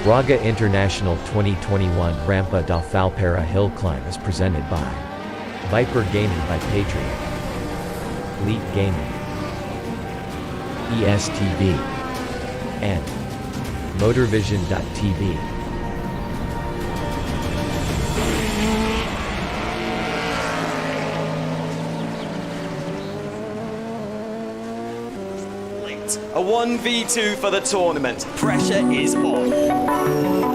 Braga International 2021 Rampa da Falperra Hill Climb is presented by Viper Gaming by Patriot, Elite Gaming, ESTV, and Motorvision.tv. A 1v2 for the tournament. Pressure is on.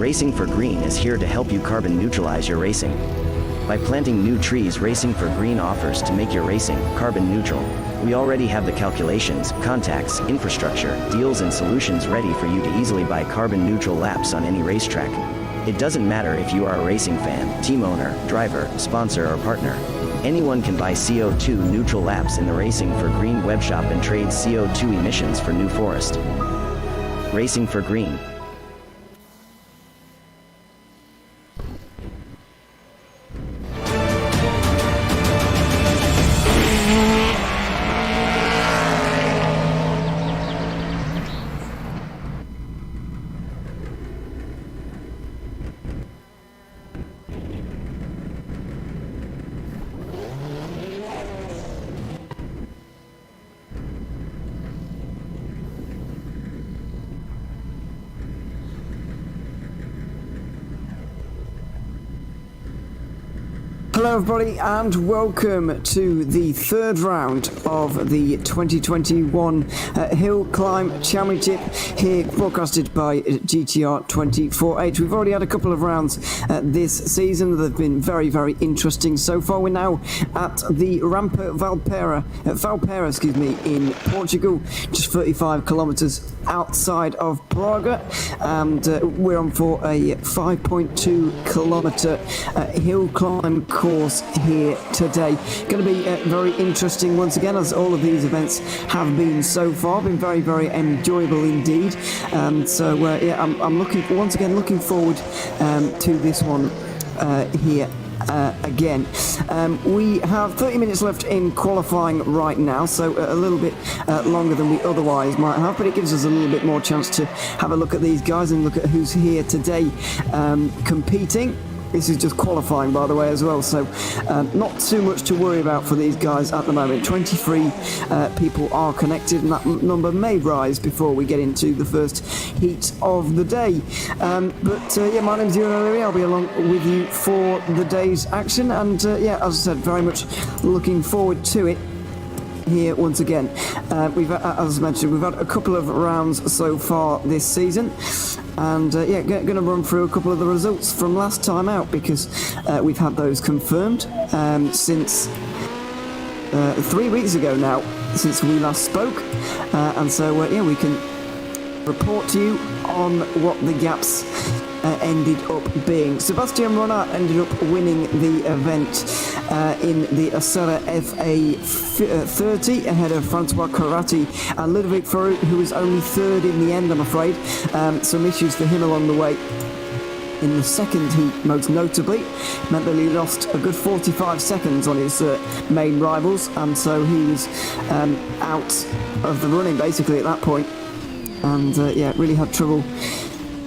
Racing for Green is here to help you carbon neutralize your racing. By planting new trees, Racing for Green offers to make your racing carbon neutral. We already have the calculations, contacts, infrastructure, deals and solutions ready for you to easily buy carbon-neutral laps on any racetrack. It doesn't matter if you are a racing fan, team owner, driver, sponsor or partner. Anyone can buy CO2 neutral laps in the Racing for Green webshop and trade CO2 emissions for New Forest. Racing for Green. Hello everybody and welcome to the third round of the 2021 Hill Climb Championship here broadcasted by GTR 24H. We've already had a couple of rounds this season that have been very interesting so far. We're now at the Rampa Falperra, in Portugal, just 35 kilometers outside of Braga, and we're on for a 5.2 kilometer hill climb course here today. Going to be very interesting once again, as all of these events have been so far. Been very enjoyable indeed, and so yeah, I'm looking forward to this one here. Again, we have 30 minutes left in qualifying right now, so a little bit longer than we otherwise might have, but it gives us a little bit more chance to have a look at these guys and look at who's here today competing. This is just qualifying, by the way, as well, so not too much to worry about for these guys at the moment. 23 people are connected, and that number may rise before we get into the first heat of the day. But yeah, my name's Ewan O'Leary. I'll be along with you for the day's action, and yeah, as I said, very much looking forward to it. Here once again, as mentioned, we've had a couple of rounds so far this season, and yeah, going to run through a couple of the results from last time out, because we've had those confirmed since 3 weeks ago now, since we last spoke, and so yeah, we can report to you on what the gaps ended up being. Sebastian Ronat ended up winning the event in the Acera FA 30 ahead of Francois Carratti and Ludovic Farut, who was only third in the end, I'm afraid. Some issues for him along the way in the second heat, most notably, meant that he lost a good 45 seconds on his main rivals, and so he was out of the running basically at that point, and yeah, really had trouble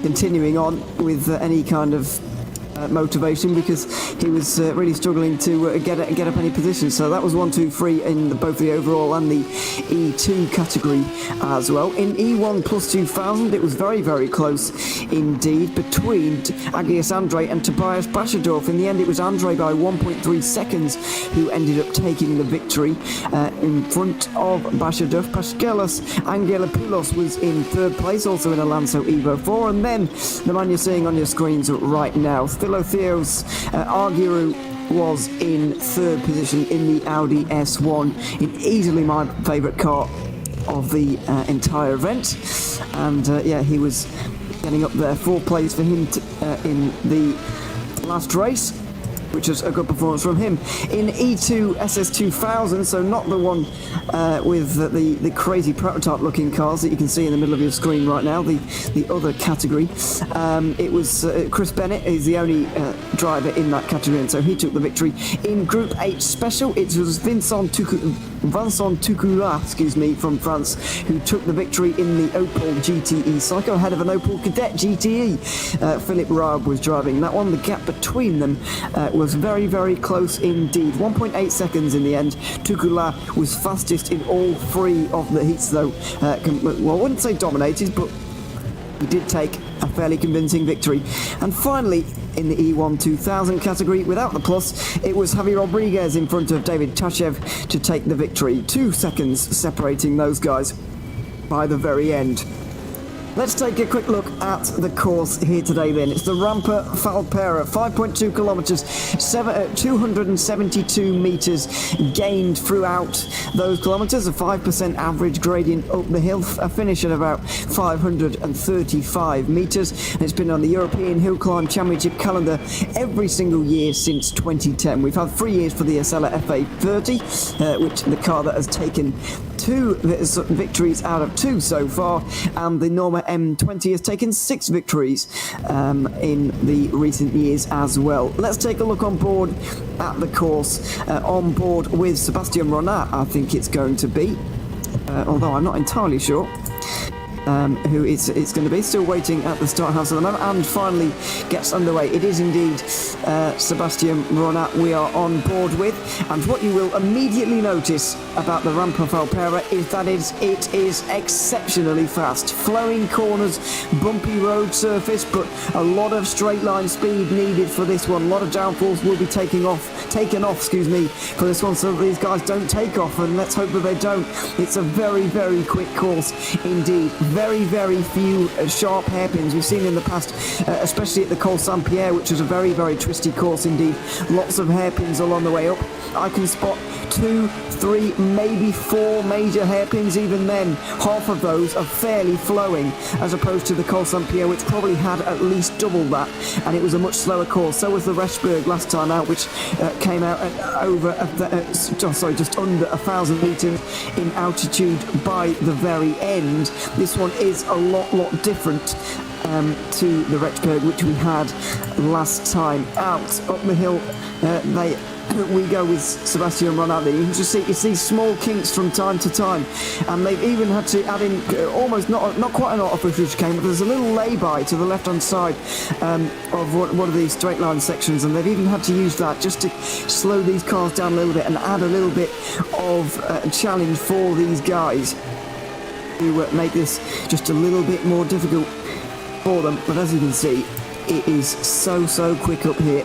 continuing on with any kind of motivation, because he was really struggling to get up any position. So that was 1, 2, 3 in both the overall and the E2 category as well. In E1 plus 2000, it was very close indeed between Agius Andre and Tobias Bashadorf. In the end, it was Andre by 1.3 seconds who ended up taking the victory in front of Bashadorf. Paskelos Angelopoulos was in third place, also in a Lanzo Evo 4, and then the man you're seeing on your screens right now, Philotheos Argyru, was in third position in the Audi S1, in easily my favourite car of the entire event, and yeah, he was getting up there. Fourth place for him in the last race, which was a good performance from him. In E2 SS2000, so not the one with the crazy prototype looking cars that you can see in the middle of your screen right now, the other category, it was Chris Bennett is the only driver in that category, and so he took the victory. In Group H Special, it was Vincent Toucoula, from France, who took the victory in the Opel GTE Psycho ahead of an Opel Kadett GTE. Philip Raab was driving that one. The gap between them was very close indeed. 1.8 seconds in the end. Toucoula was fastest in all three of the heats, though. Well, I wouldn't say dominated, but he did take a fairly convincing victory. And finally, in the E1 2000 category, without the plus, it was Javi Rodriguez in front of David Tachev to take the victory. 2 seconds separating those guys by the very end. Let's take a quick look at the course here today then. It's the Rampa Falperra, 5.2 kilometres, 272 metres gained throughout those kilometres, a 5% average gradient up the hill, a finish at about 535 metres. It's been on the European Hill Climb Championship calendar every single year since 2010. We've had 3 years for the Acela FA30, which the car that has taken 2 victories out of 2 so far, and the Norma M20 has taken 6 victories in the recent years as well. Let's take a look on board at the course. On board with Sebastian Ronat, I think it's going to be, although I'm not entirely sure who it's going to be. Still waiting at the start house at the moment, and finally gets underway. It is indeed Sebastian Ronat we are on board with, and what you will immediately notice about the Rampa Falperra is that it is exceptionally fast. Flowing corners, bumpy road surface, but a lot of straight line speed needed for this one. A lot of downforce will be taken off, for this one, so that these guys don't take off, and let's hope that they don't. It's a very, very quick course indeed. Very, very few sharp hairpins we've seen in the past, especially at the Col Saint-Pierre, which is a very, very twisty course indeed. Lots of hairpins along the way up. I can spot 2, 3, maybe 4 major hairpins. Even then, half of those are fairly flowing, as opposed to the Col Saint-Pierre, which probably had at least double that, and it was a much slower course. So was the Rechberg last time out, which came out at just under 1,000 metres in altitude by the very end. This one is a lot different to the Rechberg, which we had last time out. Up the hill, we go with Sebastian Ronat. You can just see it's these small kinks from time to time, and they've even had to add in almost not quite an artificial chicane, but there's a little lay-by to the left-hand side of one of these straight line sections, and they've even had to use that just to slow these cars down a little bit and add a little bit of challenge for these guys to make this just a little bit more difficult for them. But as you can see, it is so quick up here,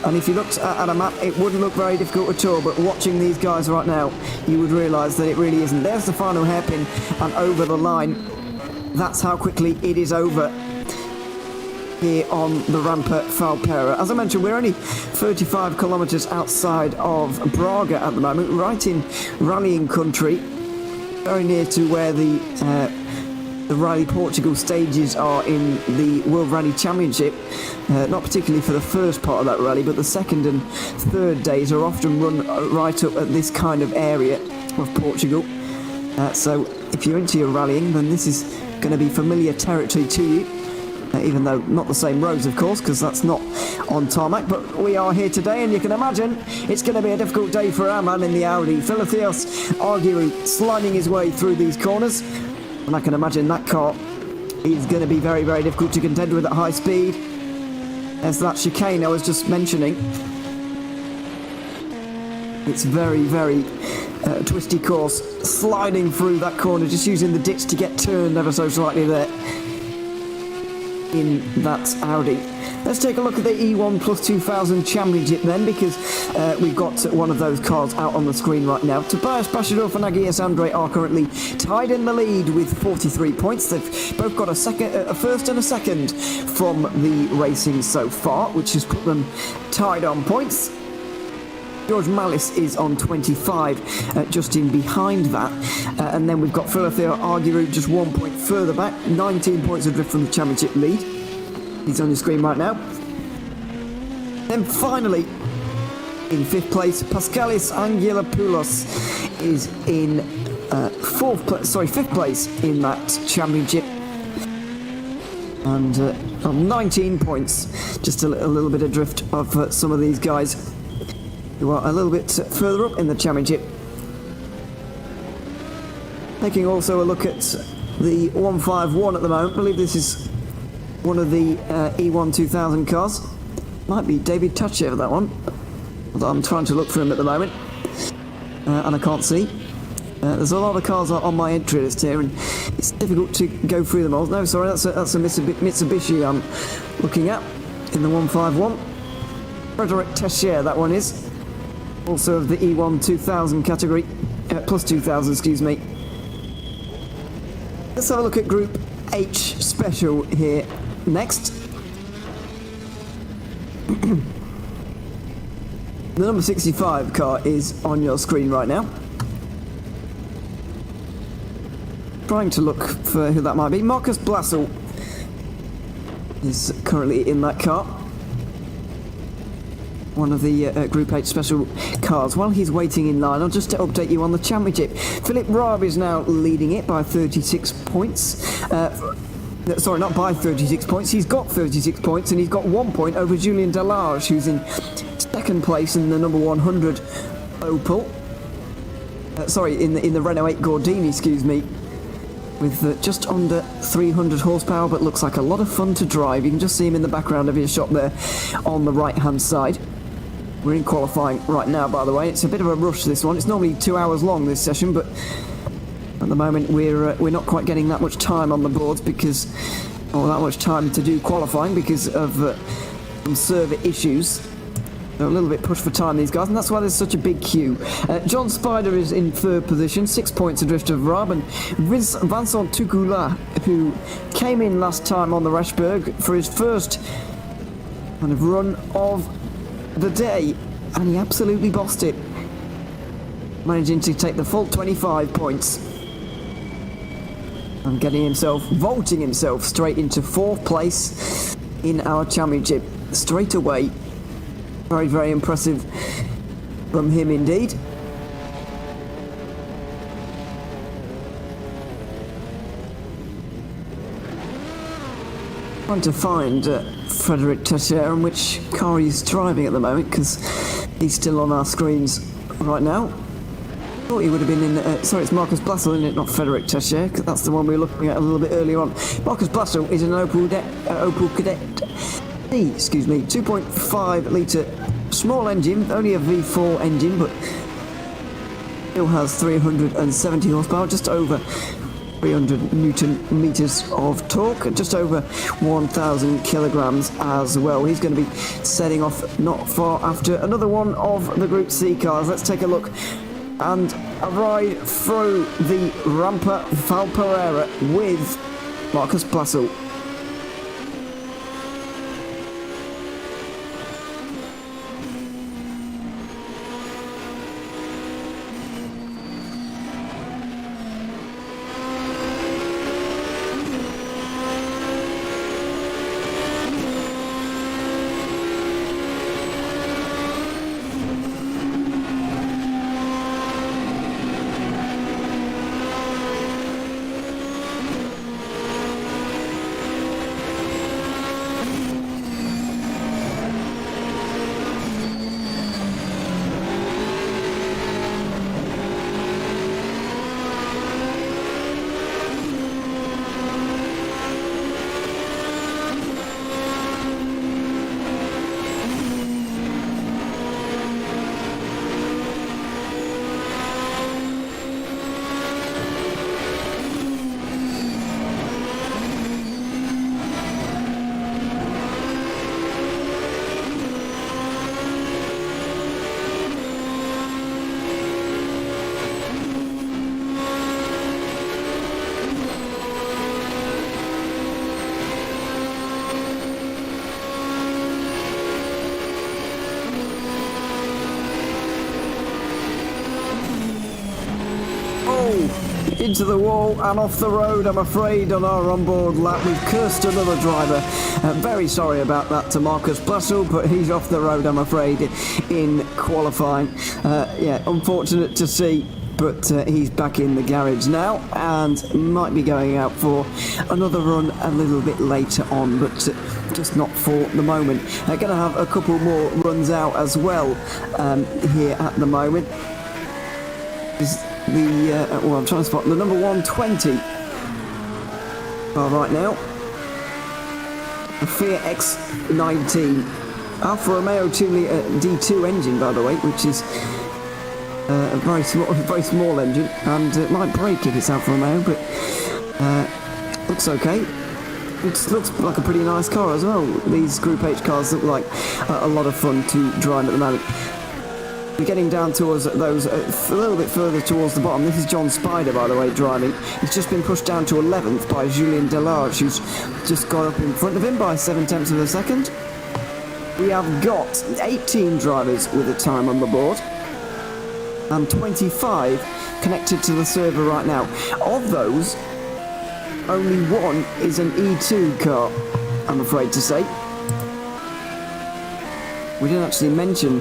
and if you looked at a map, it wouldn't look very difficult at all, but watching these guys right now, you would realise that it really isn't. There's the final hairpin, and over the line. That's how quickly it is over here on the Rampa Falperra. As I mentioned, we're only 35 kilometres outside of Braga at the moment, right in rallying country, very near to where the Rally Portugal stages are in the World Rally Championship. Not particularly for the first part of that rally, but the second and third days are often run right up at this kind of area of Portugal. So if you're into your rallying, then this is going to be familiar territory to you. Even though not the same roads, of course, because that's not on tarmac. But we are here today, and you can imagine it's going to be a difficult day for our man in the Audi. Philotheos Argyro sliding his way through these corners. And I can imagine that car is going to be very, very difficult to contend with at high speed. There's that chicane I was just mentioning. It's very, very twisty course. Sliding through that corner, just using the ditch to get turned ever so slightly there in that Audi. Let's take a look at the E1 Plus 2000 Championship then, because we've got one of those cars out on the screen right now. Tobias Bashadorf and Agias Andre are currently tied in the lead with 43 points. They've both got a first and a second from the racing so far, which has put them tied on points. George Mallis is on 25, just in behind that. And then we've got Philotheos Argyro just 1 point further back, 19 points adrift from the championship lead. He's on your screen right now. Then finally, in 5th place, Pascalis Angelopoulos is in 5th place in that championship. And on 19 points, just a little bit adrift of some of these guys who are a little bit further up in the championship. Taking also a look at the 151 at the moment. I believe this is one of the E1 2000 cars. Might be David Tachev, that one. Although I'm trying to look for him at the moment, and I can't see. There's a lot of cars on my entry list here, and it's difficult to go through them all. No, sorry, that's a Mitsubishi I'm looking at in the 151. Frederic Techier, that one is. Also of the E1 2000 category, plus 2000, excuse me. Let's have a look at Group H Special here next. The number 65 car is on your screen right now. Trying to look for who that might be. Marcus Blassel is currently in that car. One of the Group H special cars. While he's waiting in line, I'll just update you on the championship. Philip Raab is now leading it by 36 points. Sorry, not by 36 points. He's got 36 points, and he's got 1 point over Julian Delage, who's in second place in the number 100 Opel. In the Renault 8 Gordini, excuse me. With just under 300 horsepower, but looks like a lot of fun to drive. You can just see him in the background of his shop there on the right-hand side. We're in qualifying right now, by the way. It's a bit of a rush, this one. It's normally 2 hours long, this session, but at the moment we're not quite getting that much time on the boards because, or that much time to do qualifying because of some server issues. They're a little bit pushed for time, these guys, and that's why there's such a big queue. John Spider is in third position, 6 points adrift of Raab, and Vincent Tukula, who came in last time on the Rashberg for his first kind of run of the day, and he absolutely bossed it, managing to take the full 25 points. And vaulting himself straight into 4th place in our championship straight away. Very, very impressive from him indeed. Trying to find Frederic Teixeira and which car he's driving at the moment, because he's still on our screens right now. Thought he would have been in. Sorry, it's Marcus Blassel, isn't it? Not Frederic Teixeira, because that's the one we were looking at a little bit earlier on. Marcus Blassel is an Opel Cadet. Excuse me, 2.5 litre small engine, only a V4 engine, but still has 370 horsepower, just over 300 newton meters of torque, just over 1,000 kilograms as well. He's going to be setting off not far after another one of the Group C cars. Let's take a look and a ride through the Rampa Falperra with Marcus Blassel. Into the wall and off the road, I'm afraid, on our onboard lap. We've cursed another driver. Very sorry about that to Marcus Blassel, but he's off the road, I'm afraid, in qualifying. Yeah, unfortunate to see, but he's back in the garage now and might be going out for another run a little bit later on, but just not for the moment. Going to have a couple more runs out as well here at the moment. I'm trying to spot the number 120 right now. The Fiat X19 Alfa Romeo 2-litre D2 engine, by the way, which is a very small engine, and it might break if it's Alfa Romeo, but looks okay. It looks like a pretty nice car as well. These Group H cars look like a lot of fun to drive at the moment. We're getting down towards those a little bit further towards the bottom. This is John Spider, by the way, driving. He's just been pushed down to 11th by Julien Delarge, who's just got up in front of him by 7/10 of a second. We have got 18 drivers with a time on the board and 25 connected to the server right now. Of those, only one is an E2 car, I'm afraid to say. We didn't actually mention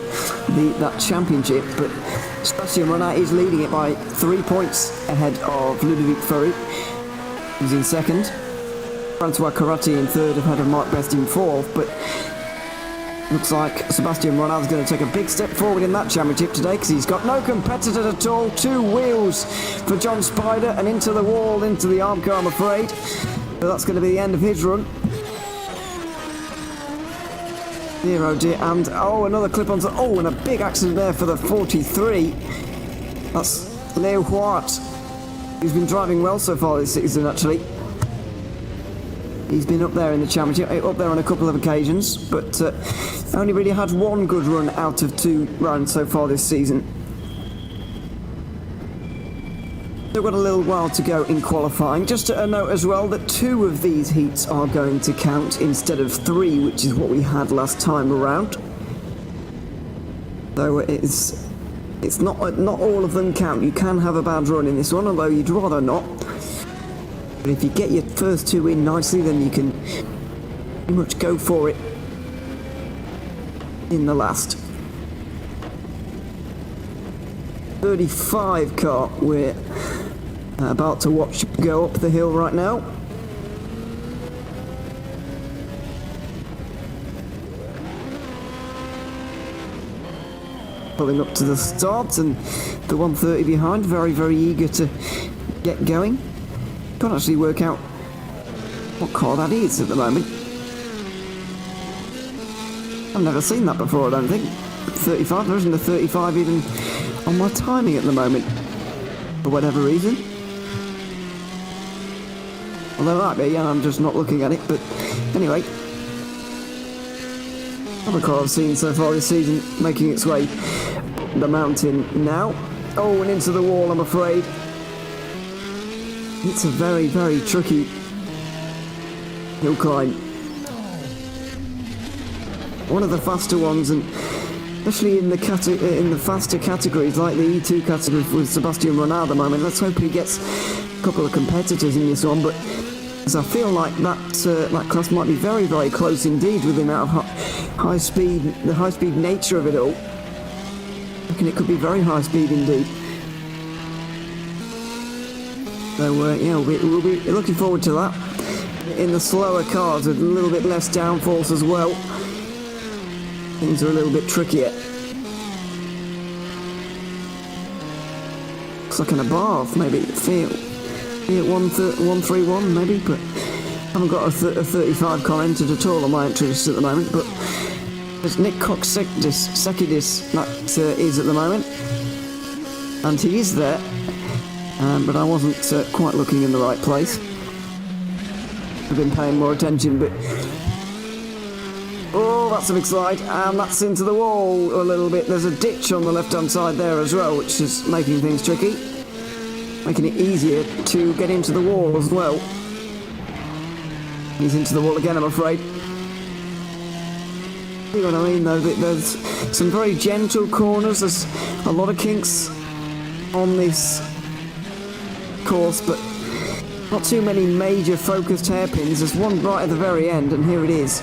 that championship, but Sebastian Renat is leading it by 3 points ahead of Ludovic Ferry, who's in second. Francois Carratti in third, ahead of Mark Best in fourth, but looks like Sebastian Renat's going to take a big step forward in that championship today, because he's got no competitor at all. 2 wheels for John Spider and into the wall, into the arm car, I'm afraid. But that's going to be the end of his run. Dear, oh dear, and another clip onto, and a big accident there for the 43. That's Leo Huart, who's been driving well so far this season, actually. He's been up there in the championship, up there on a couple of occasions, but only really had one good run out of 2 runs so far this season. Still got a little while to go in qualifying. Just a note as well that 2 of these heats are going to count instead of 3, which is what we had last time around. Though it's not all of them count. You can have a bad run in this one, although you'd rather not. But if you get your first 2 in nicely, then you can pretty much go for it in the last. 35 car we're about to watch go up the hill right now. Pulling up to the start, and the 130 behind, very, very eager to get going. Can't actually work out what car that is at the moment. I've never seen that before, I don't think. 35, there isn't a 35 even on my timing at the moment, for whatever reason. Well, there might be, and I'm just not looking at it, but anyway. Another car I've seen so far this season making its way up the mountain now. And into the wall, I'm afraid. It's a very, very tricky hill climb. One of the faster ones, and especially in the faster categories, like the E2 category with Sebastian Renat at the moment. Let's hope he gets a couple of competitors in this one, but as I feel like that class might be very, very close indeed with the amount of high speed, the high speed nature of it all. I reckon it could be very high speed indeed. So we'll be looking forward to that. In the slower cars, a little bit less downforce as well. Things are a little bit trickier. Looks like an Abarth, maybe. Fiat 131 maybe, but I haven't got a 35 car entered at all on my entry list at the moment, but there's Nick Sekidis that is at the moment, and he is there, but I wasn't quite looking in the right place. I've been paying more attention, but that's a big slide, and that's into the wall a little bit. There's a ditch on the left-hand side there as well, which is making things tricky, making it easier to get into the wall as well. He's into the wall again, I'm afraid. See what I mean, though? There's some very gentle corners. There's a lot of kinks on this course, but not too many major focused hairpins. There's one right at the very end, and here it is.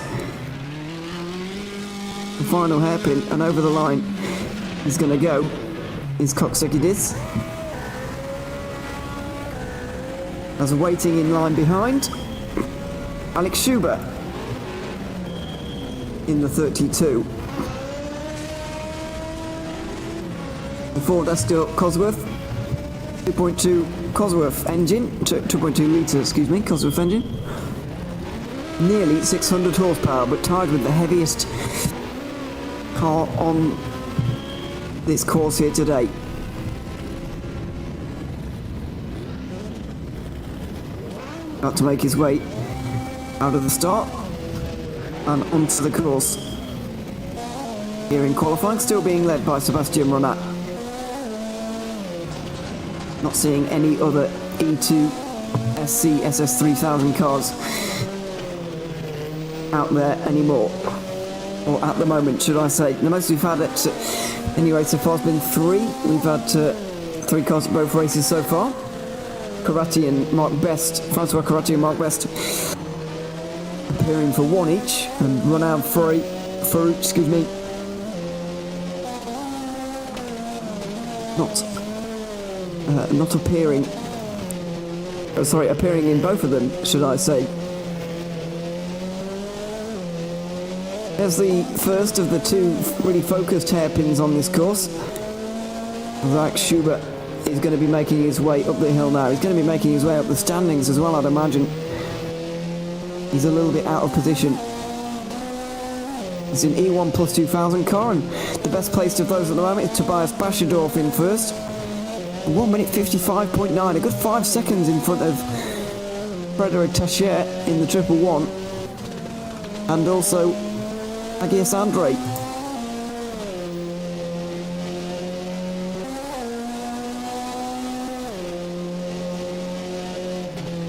The final hairpin, and over the line he's going to go is Sekidis. As waiting in line behind, Alex Schubert in the 32. The Ford Estor Cosworth 2.2 Cosworth engine, 2.2 litre, Cosworth engine. Nearly 600 horsepower, but tied with the heaviest car on this course here today. About to make his way out of the start and onto the course. here in qualifying, still being led by Sebastian Ronat. Not seeing any other E2 SC SS3000 cars out there anymore. Or at the moment, should I say. The most we've had at any race so far has been 3. We've had 3 cars at both races so far. Karate and Mark Best, Francois Karate and Mark Best, appearing for 1 each, and Ronald Farouk, excuse me, not appearing. Oh, sorry, appearing in both of them, should I say. There's the first of the 2 really focused hairpins on this course. Zach Schubert is going to be making his way up the hill now. He's going to be making his way up the standings as well, I'd imagine. He's a little bit out of position. It's an E1 plus 2000 car, and the best placed of those at the moment is Tobias Bashadorf in first. 1 minute 55.9, a good 5 seconds in front of Frederic Tacher in the 111. And also Agias Andre.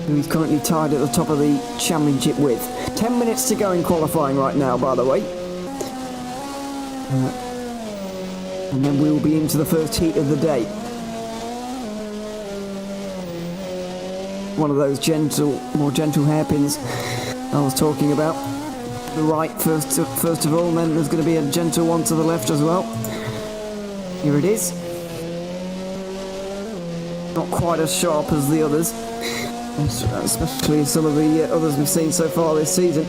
Who he's currently tied at the top of the championship with. 10 minutes to go in qualifying right now, by the way. And then we will be into the first heat of the day. One of those more gentle hairpins I was talking about. The right first of all, and then there's going to be a gentle one to the left as well. Here it is. Not quite as sharp as the others, especially some of the others we've seen so far this season.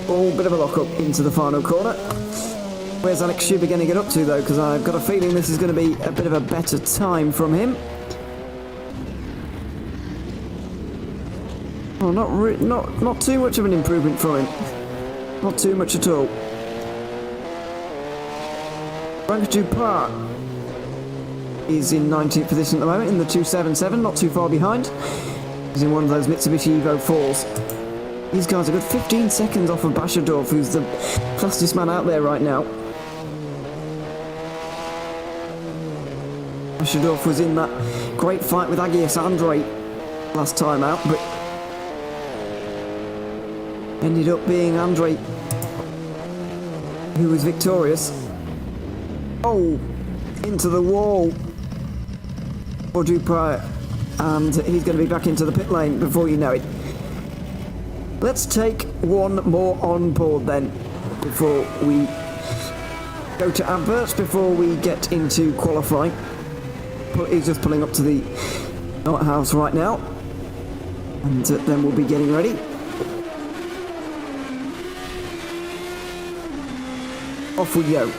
Oh, bit of a lock up into the final corner. Where's Alex Schubert going to get up to though? Because I've got a feeling this is going to be a bit of a better time from him. Oh, not too much of an improvement from him. Not too much at all. Frank Duprat is in 19th position at the moment in the 277, not too far behind. He's in one of those Mitsubishi Evo 4s. These guys are good 15 seconds off of Bashadorf, who's the fastest man out there right now. Bashadorf was in that great fight with Agias Andre last time out, but ended up being Andre who was victorious. Oh, into the wall for Duprat, and he's going to be back into the pit lane before you know it. Let's take one more on board then before we go to adverts, before we get into qualifying. He's just pulling up to the house right now, and then we'll be getting ready. Off we go.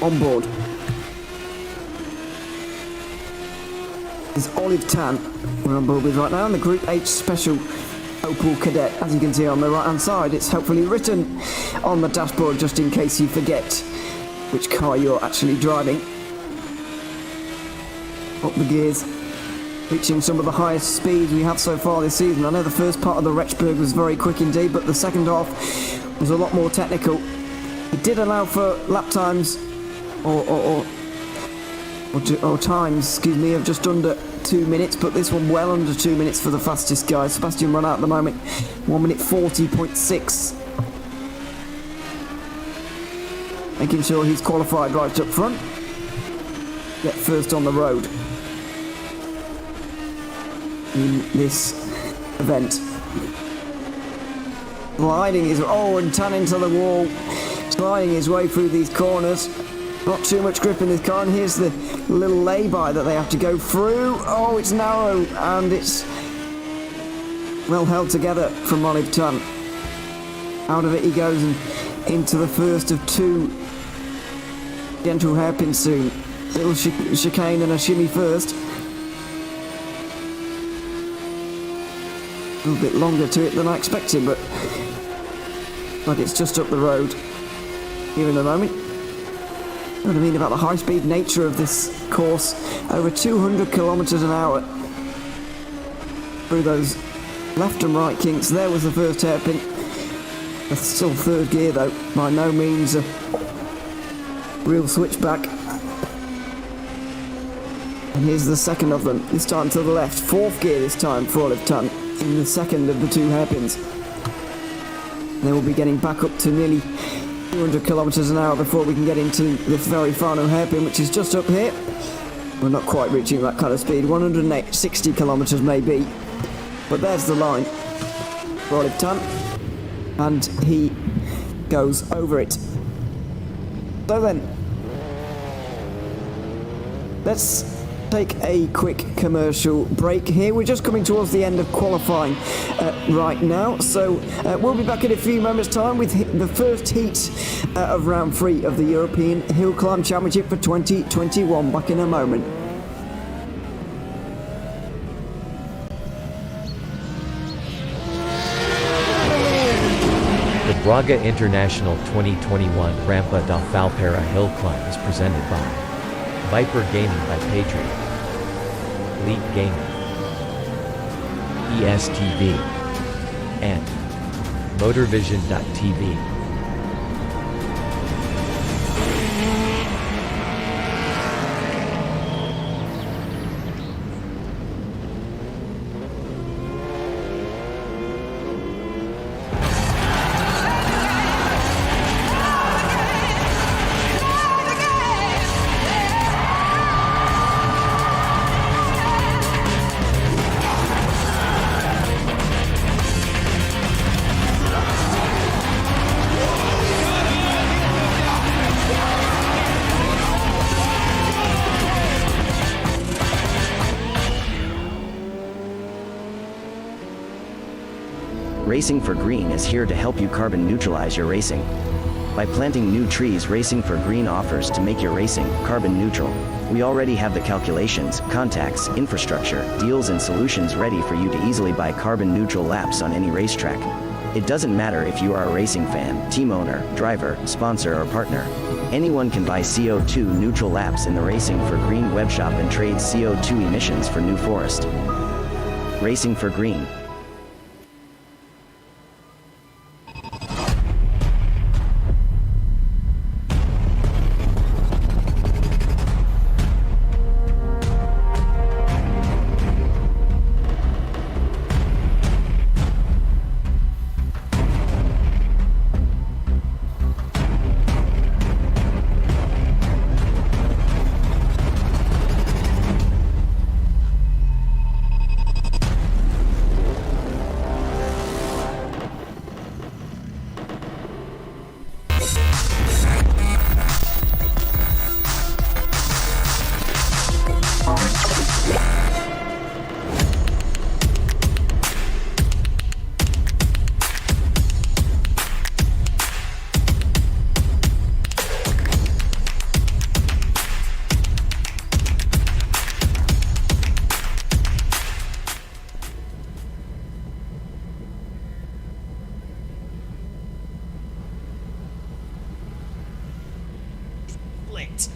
On board is Olive Tan. We're on board with right now in the Group H Special Opel Kadett. As you can see on the right hand side, it's hopefully written on the dashboard just in case you forget which car you're actually driving. Up the gears, reaching some of the highest speeds we have so far this season. I know the first part of the Rechberg was very quick indeed, but the second half was a lot more technical. It did allow for lap times or times, excuse me, of just under 2 minutes, but this one well under 2 minutes for the fastest guy. Sebastian Ronat at the moment, 1 minute 40.6. Making sure he's qualified right up front. Get first on the road in this event. Gliding his, and Tan into the wall. Sliding his way through these corners. Not too much grip in this car, and here's the little lay-by that they have to go through. Oh, it's narrow, and it's well held together from Olive Tan. Out of it he goes, and into the first of 2 gentle hairpins soon. Little chicane and a shimmy first. A little bit longer to it than I expected, but it's just up the road here in a moment. You know what I mean about the high-speed nature of this course. Over 200 kilometres an hour through those Left and right kinks. There was the first hairpin. That's still third gear though. By no means a real switchback. And here's the second of them. This time to the left. Fourth gear this time for Olive Ton in the second of the two hairpins. They will be getting back up to nearly 200 kilometers an hour before we can get into this very final hairpin, which is just up here. We're not quite reaching that kind of speed. 160 kilometers maybe. But there's the line for Olive Ton. And he goes over it. So then, let's take a quick commercial break here. We're just coming towards the end of qualifying right now, so we'll be back in a few moments time with the first heat of round 3 of the European Hill Climb Championship for 2021. Back in a moment. The Braga International 2021 Rampa da Falperra Hill Climb is presented by Viper Gaming by Patriot, Elite Gaming, ESTV, and Motorvision.tv. Racing for Green is here to help you carbon neutralize your racing. By planting new trees, Racing for Green offers to make your racing carbon neutral. We already have the calculations, contacts, infrastructure, deals and solutions ready for you to easily buy carbon neutral laps on any racetrack. It doesn't matter if you are a racing fan, team owner, driver, sponsor or partner. Anyone can buy CO2 neutral laps in the Racing for Green webshop and trade CO2 emissions for New Forest. Racing for Green.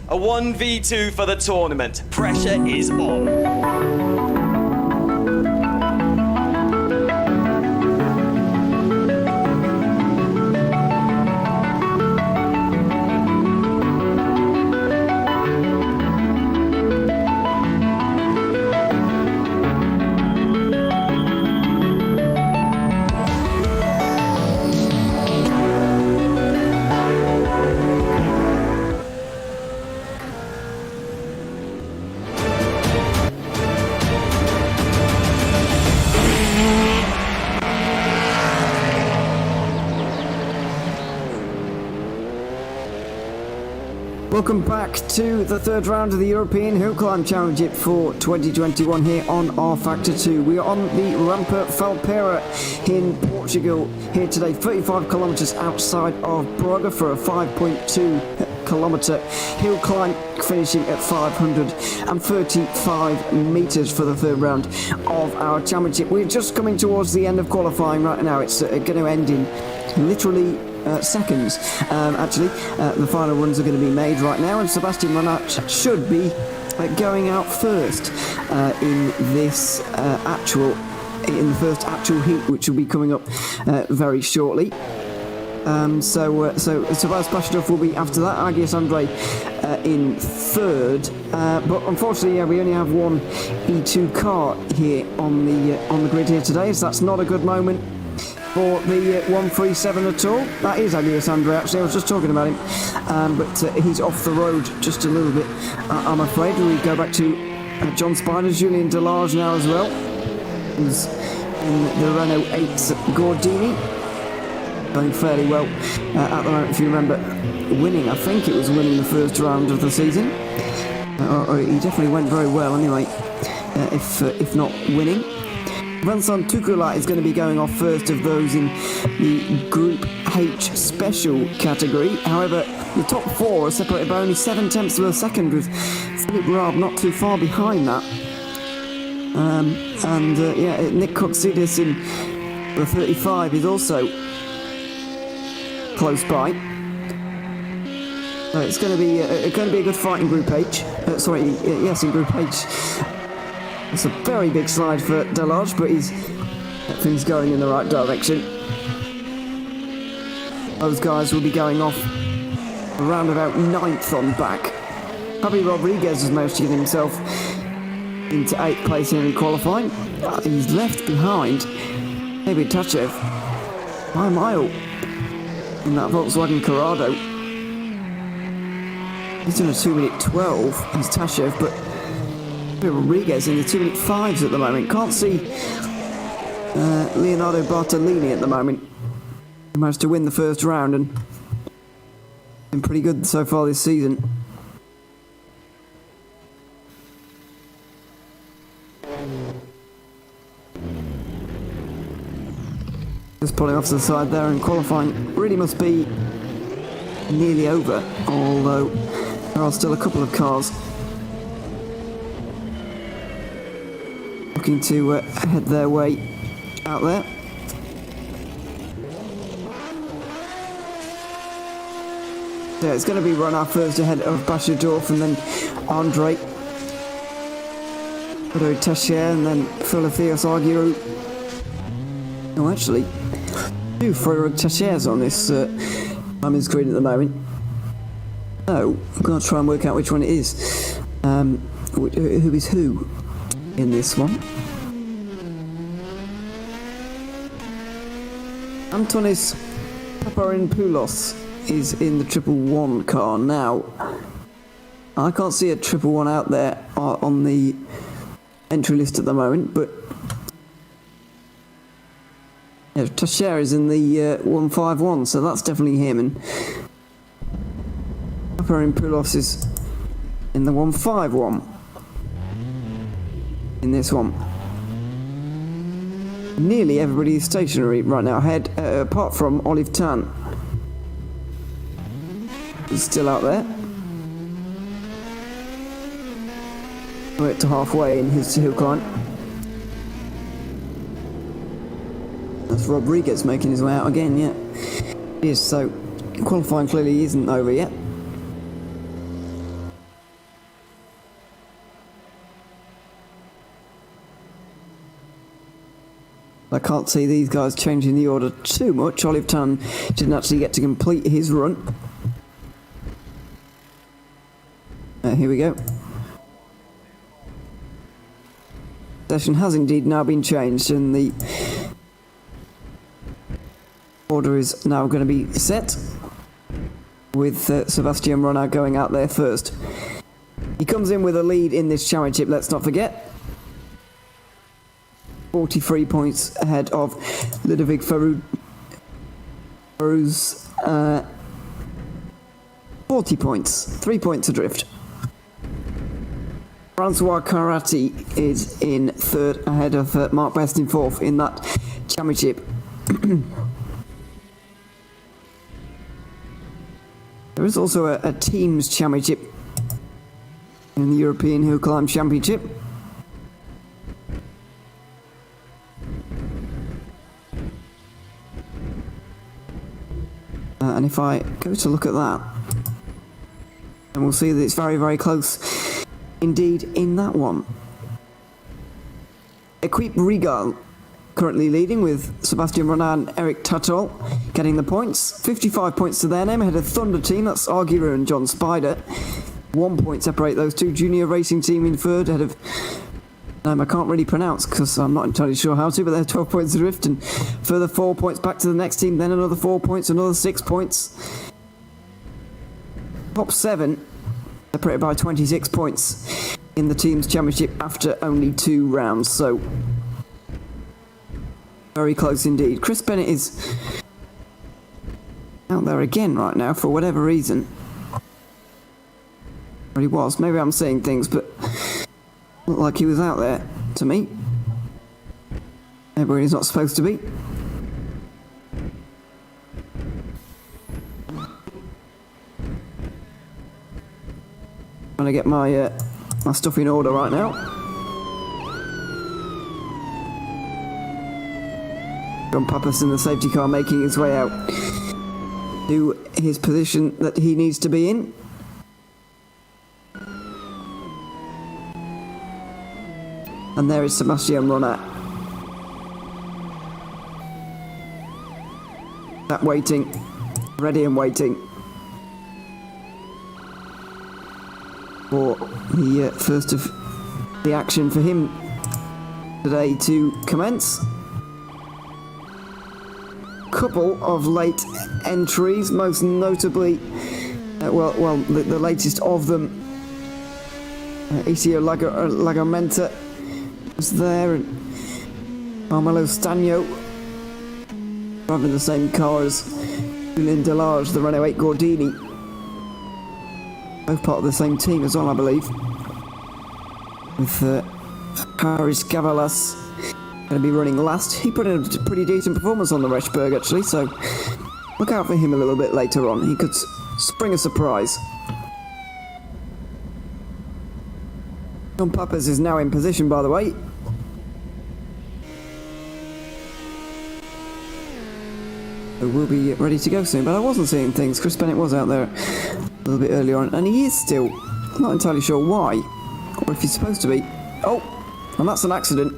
A 1v2 for the tournament. Pressure is on. Welcome back to the third round of the European Hill Climb Championship for 2021 here on R Factor 2. We are on the Rampa Falperra in Portugal here today, 35 kilometres outside of Braga for a 5.2 kilometre hill climb, finishing at 535 metres for the third round of our championship. We're just coming towards the end of qualifying right now. It's going to end in literally seconds. The final runs are going to be made right now, and Sebastian Monach should be going out first in this actual in the first actual heat, which will be coming up very shortly. So Tobias Bashadov will be after that. Agios Andre in third, but unfortunately, yeah, we only have one E2 car here on the grid here today, so that's not a good moment for the 137 at all. That is Agios Andre, actually. I was just talking about him, but he's off the road just a little bit. I'm afraid we go back to John Spider, Julien Delage now as well, who's in the Renault 8 Gordini. Going fairly well at the moment, if you remember winning, I think it was winning the first round of the season. Or he definitely went very well anyway, if not winning. Vincent Tukula is going to be going off first of those in the Group H Special category. However, the top four are separated by only 7/10 of a second, with Philip Raab not too far behind that. Nick Koksidis in the 35 is also close by. So it's going to be a good fight in Group H. Yes, in Group H. It's a very big slide for Delage, but he's things going in the right direction. Those guys will be going off around about 9th on back. Javi Rodriguez has managed to get himself into 8th place here in qualifying. He's left behind David Tachev by a mile in that Volkswagen Corrado. He's doing a 2-minute 12 as Tashev, but Rodriguez in the 2-minute 5s at the moment. Can't see Leonardo Bartolini at the moment. He managed to win the first round and been pretty good so far this season. Just pulling off to the side there, and qualifying really must be nearly over, although there are still a couple of cars looking to head their way out there. Yeah, it's going to be Renard first ahead of Bashadorf, and then Andre, Tasher, and then Philotheos Argyro. Oh, actually, two Frederik Tashers on this time screen at the moment. So, I'm going to try and work out which one it is. Who is who in this one? Antonis Paparinopoulos is in the 111 car now. I can't see a 111 out there on the entry list at the moment, but yeah, Tasher is in the 151, so that's definitely him, and Paparinopoulos is in the 151 in this one. Nearly everybody is stationary right now, apart from Olive Tan. He's still out there. We're to halfway in his hill climb. That's Rodriguez making his way out again, yeah. It is, so qualifying clearly isn't over yet. I can't see these guys changing the order too much. Olive Tan didn't actually get to complete his run. Here we go. Session has indeed now been changed, and the order is now going to be set, with Sebastian Renard going out there first. He comes in with a lead in this championship, let's not forget. 43 points ahead of Ludovic Ferruz. 40 points, 3 points adrift. Francois Karati is in third ahead of Mark Best in fourth in that championship. There is also a teams championship in the European Hill Climb Championship. And if I go to look at that, then we'll see that it's very, very close indeed in that one. Equipe Regal currently leading with Sebastian Ronan and Eric Tuttle getting the points. 55 points to their name ahead of Thunder Team, that's Argura and John Spider. 1 point separate those two. Junior Racing Team in third ahead of I can't really pronounce because I'm not entirely sure how to, but they're 12 points adrift, and further 4 points back to the next team, then another 4 points, another 6 points. Top 7 separated by 26 points in the team's championship after only 2 rounds, so very close indeed. Chris Bennett is out there again right now for whatever reason. Or he was, maybe I'm seeing things, but looked like he was out there to me. Maybe he's not supposed to be. Trying to get my my stuff in order right now. John Pappas in the safety car making his way out to his position that he needs to be in. And there is Sebastian Ronat. That waiting, ready and waiting for the first of the action for him today to commence. Couple of late entries, most notably, the latest of them, Isio Lagamenta was there, and Marmelo Stagno driving the same car as Julien Delage, the Renault 8 Gordini. Both part of the same team as well, I believe. With Paris Gavalas going to be running last. He put in a pretty decent performance on the Rechberg actually, so look out for him a little bit later on. He could spring a surprise. John Pappas is now in position, by the way. So we'll be ready to go soon, but I wasn't seeing things. Chris Bennett was out there a little bit earlier on, and he is still. I'm not entirely sure why, or if he's supposed to be. Oh, and that's an accident.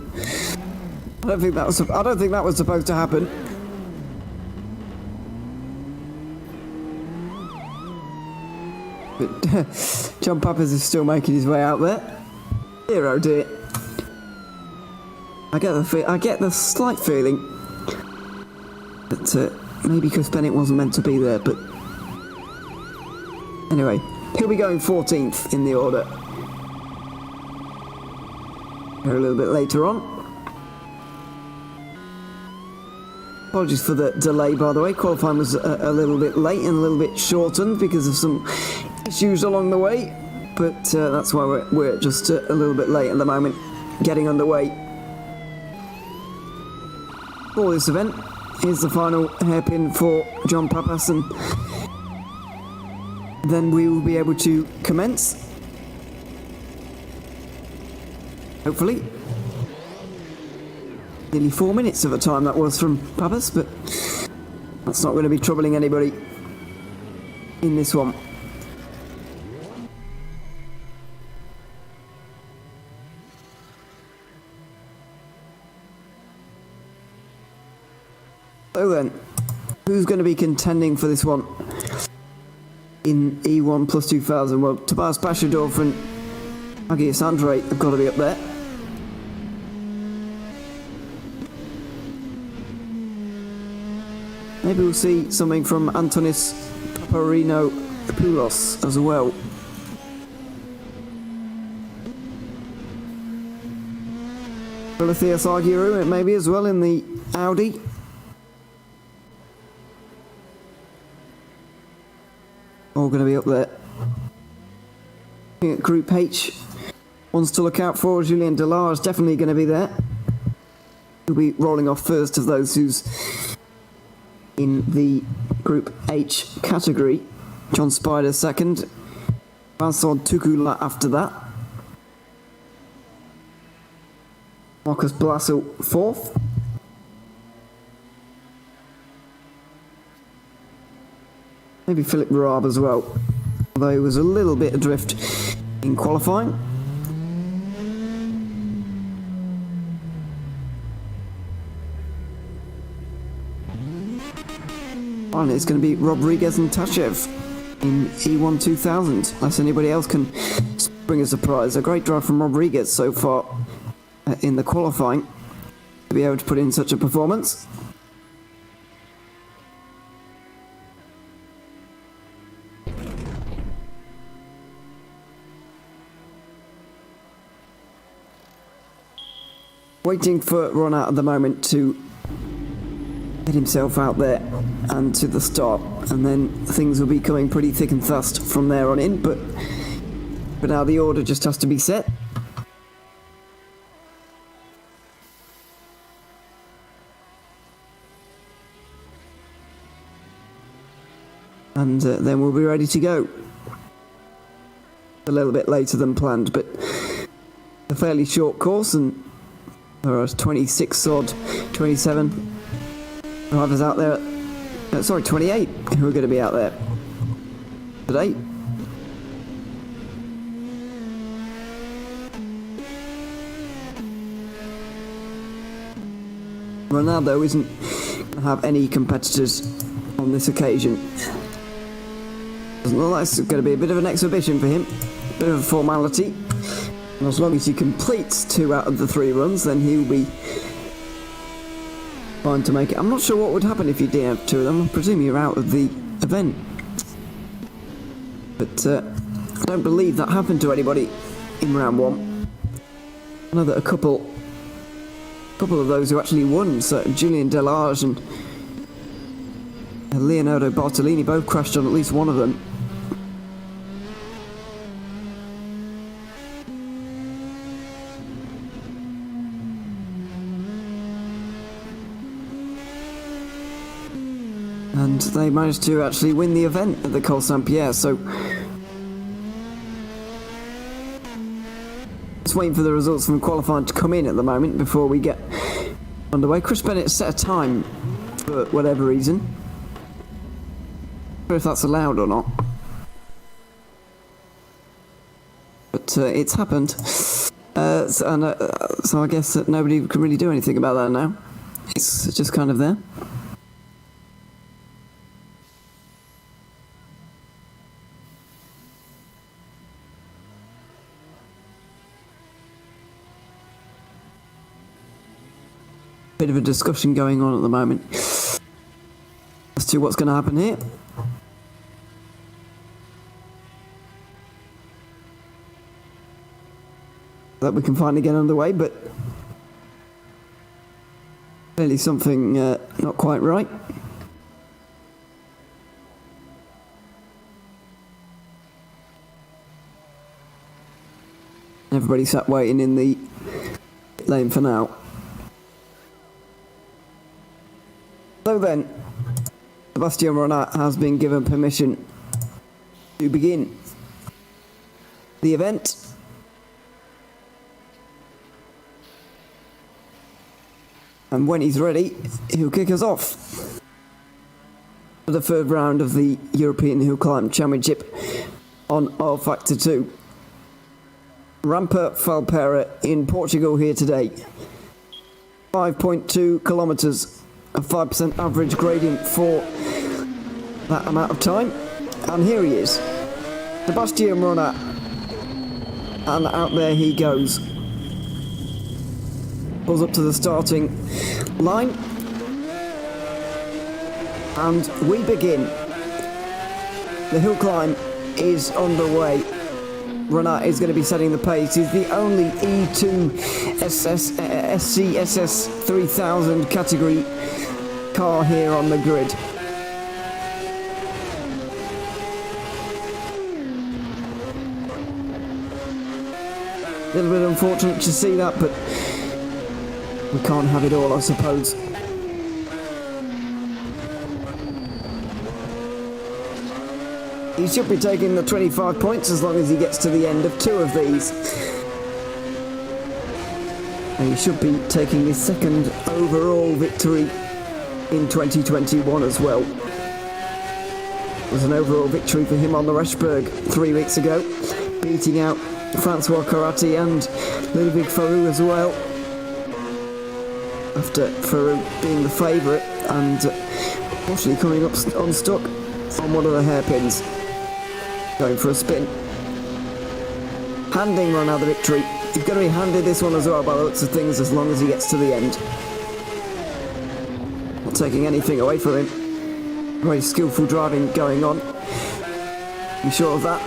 I don't think that was supposed to happen. But John Pappas is still making his way out there. Dear oh dear. I get the slight feeling that maybe Chris Bennett wasn't meant to be there, but anyway, he'll be going 14th in the order. Here a little bit later on. Apologies for the delay, by the way. Qualifying was a little bit late and a little bit shortened because of some issues along the way, but that's why we're just a little bit late at the moment, getting underway for this event. Here's the final hairpin for John Pappas, and then we will be able to commence. Hopefully. Nearly 4 minutes of the time that was from Pappas, but that's not going to be troubling anybody in this one. So then, who's going to be contending for this one in E1 plus 2000? Well, Tobias Bashadorf and Agius Andre have got to be up there. Maybe we'll see something from Antonis Paparinopoulos as well. Matthias Arguru maybe as well in the Audi. All going to be up there. Looking at Group H, ones to look out for. Julien Delage is definitely going to be there. He'll be rolling off first of those who's in the Group H category. John Spider second. Vincent Tukula after that. Marcus Blassel fourth. Maybe Philip Raab as well, although he was a little bit adrift in qualifying. And it's going to be Rodriguez and Tashev in E1 2000, unless anybody else can bring a surprise. A great drive from Rodriguez so far in the qualifying to be able to put in such a performance. Waiting for Ronat at the moment to get himself out there and to the start, and then things will be coming pretty thick and fast from there on in, but now the order just has to be set. And then we'll be ready to go. A little bit later than planned, but a fairly short course, and there are 26 odd, 27 drivers out there. 28 who are going to be out there today. Ronaldo isn't going to have any competitors on this occasion. Doesn't look like it's going to be a bit of an exhibition for him, a bit of a formality. And as long as he completes 2 out of the 3 runs, then he'll be fine to make it. I'm not sure what would happen if you didn't have 2 of them. I presume you're out of the event. But I don't believe that happened to anybody in round 1. I know that a couple of those who actually won, so Julian Delage and Leonardo Bartolini, both crashed on at least one of them. And they managed to actually win the event at the Col Saint-Pierre, so just waiting for the results from qualifying to come in at the moment before we get underway. Chris Bennett set a time for whatever reason. Not sure if that's allowed or not, but it's happened, so I guess that nobody can really do anything about that now. It's just kind of there. Bit of a discussion going on at the moment as to what's going to happen here. That we can finally get underway, but clearly something not quite right. Everybody sat waiting in the lane for now. So then, Sebastian Ronat has been given permission to begin the event. And when he's ready, he'll kick us off for the 3rd round of the European Hill Climb Championship on R Factor 2. Rampa Falperra in Portugal here today. 5.2 kilometres. A 5% average gradient for that amount of time. And here he is, Sebastian Ronat, and out there he goes. Pulls up to the starting line, and we begin. The hill climb is underway. Ronat is going to be setting the pace. He's the only E2 SCSS 3000 category car here on the grid. A little bit unfortunate to see that, but we can't have it all, I suppose. He should be taking the 25 points as long as he gets to the end of 2 of these. And he should be taking his 2nd overall victory in 2021 as well. It was an overall victory for him on the Reshberg 3 weeks ago, beating out Francois Corratti and Ludovic Farou as well, after Farou being the favourite and Unfortunately coming up unstuck on one of the hairpins. Going for a spin. Handing Ron out the victory. He's going to be handed this one as well by the looks of things as long as he gets to the end. Not taking anything away from him. Very skillful driving going on. Be sure of that.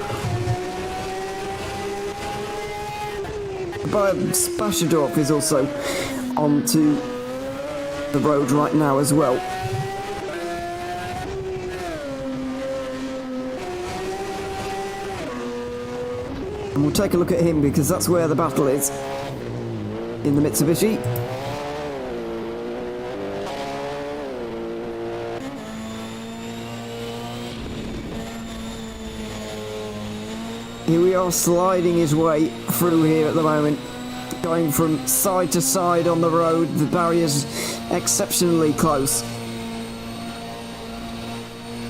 But Spashadorf is also onto the road right now as well. And we'll take a look at him because that's where the battle is. In the Mitsubishi. Here we are sliding his way through here at the moment. Going from side to side on the road. The barrier's exceptionally close.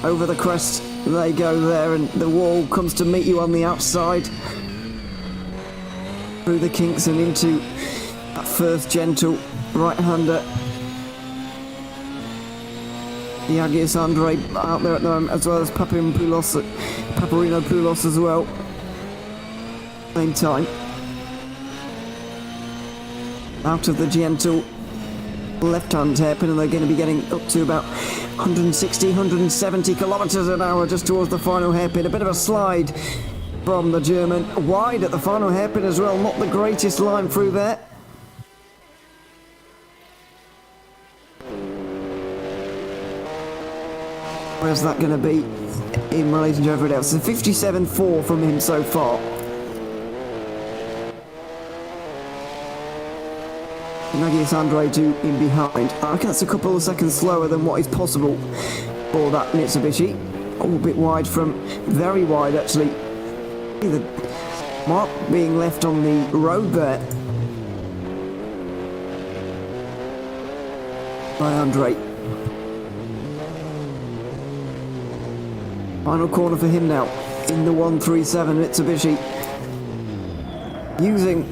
Over the crest they go there and the wall comes to meet you on the outside. Through the kinks and into that first gentle right-hander. The Agios Andre out there at the moment, as well as Paparino Poulos as well. Same time. Out of the gentle left-hand hairpin, and they're going to be getting up to about 160, 170 kilometres an hour just towards the final hairpin. A bit of a slide from the German. Wide at the final hairpin as well. Not the greatest line through there. Where's that going to be in relation to everybody else? So 57.4 from him so far. Agios Andre in behind. I reckon that's a couple of seconds slower than what is possible for that Mitsubishi. A bit wide from, very wide actually. The mark being left on the road there by Andre. Final corner for him now in the 137 Mitsubishi. Using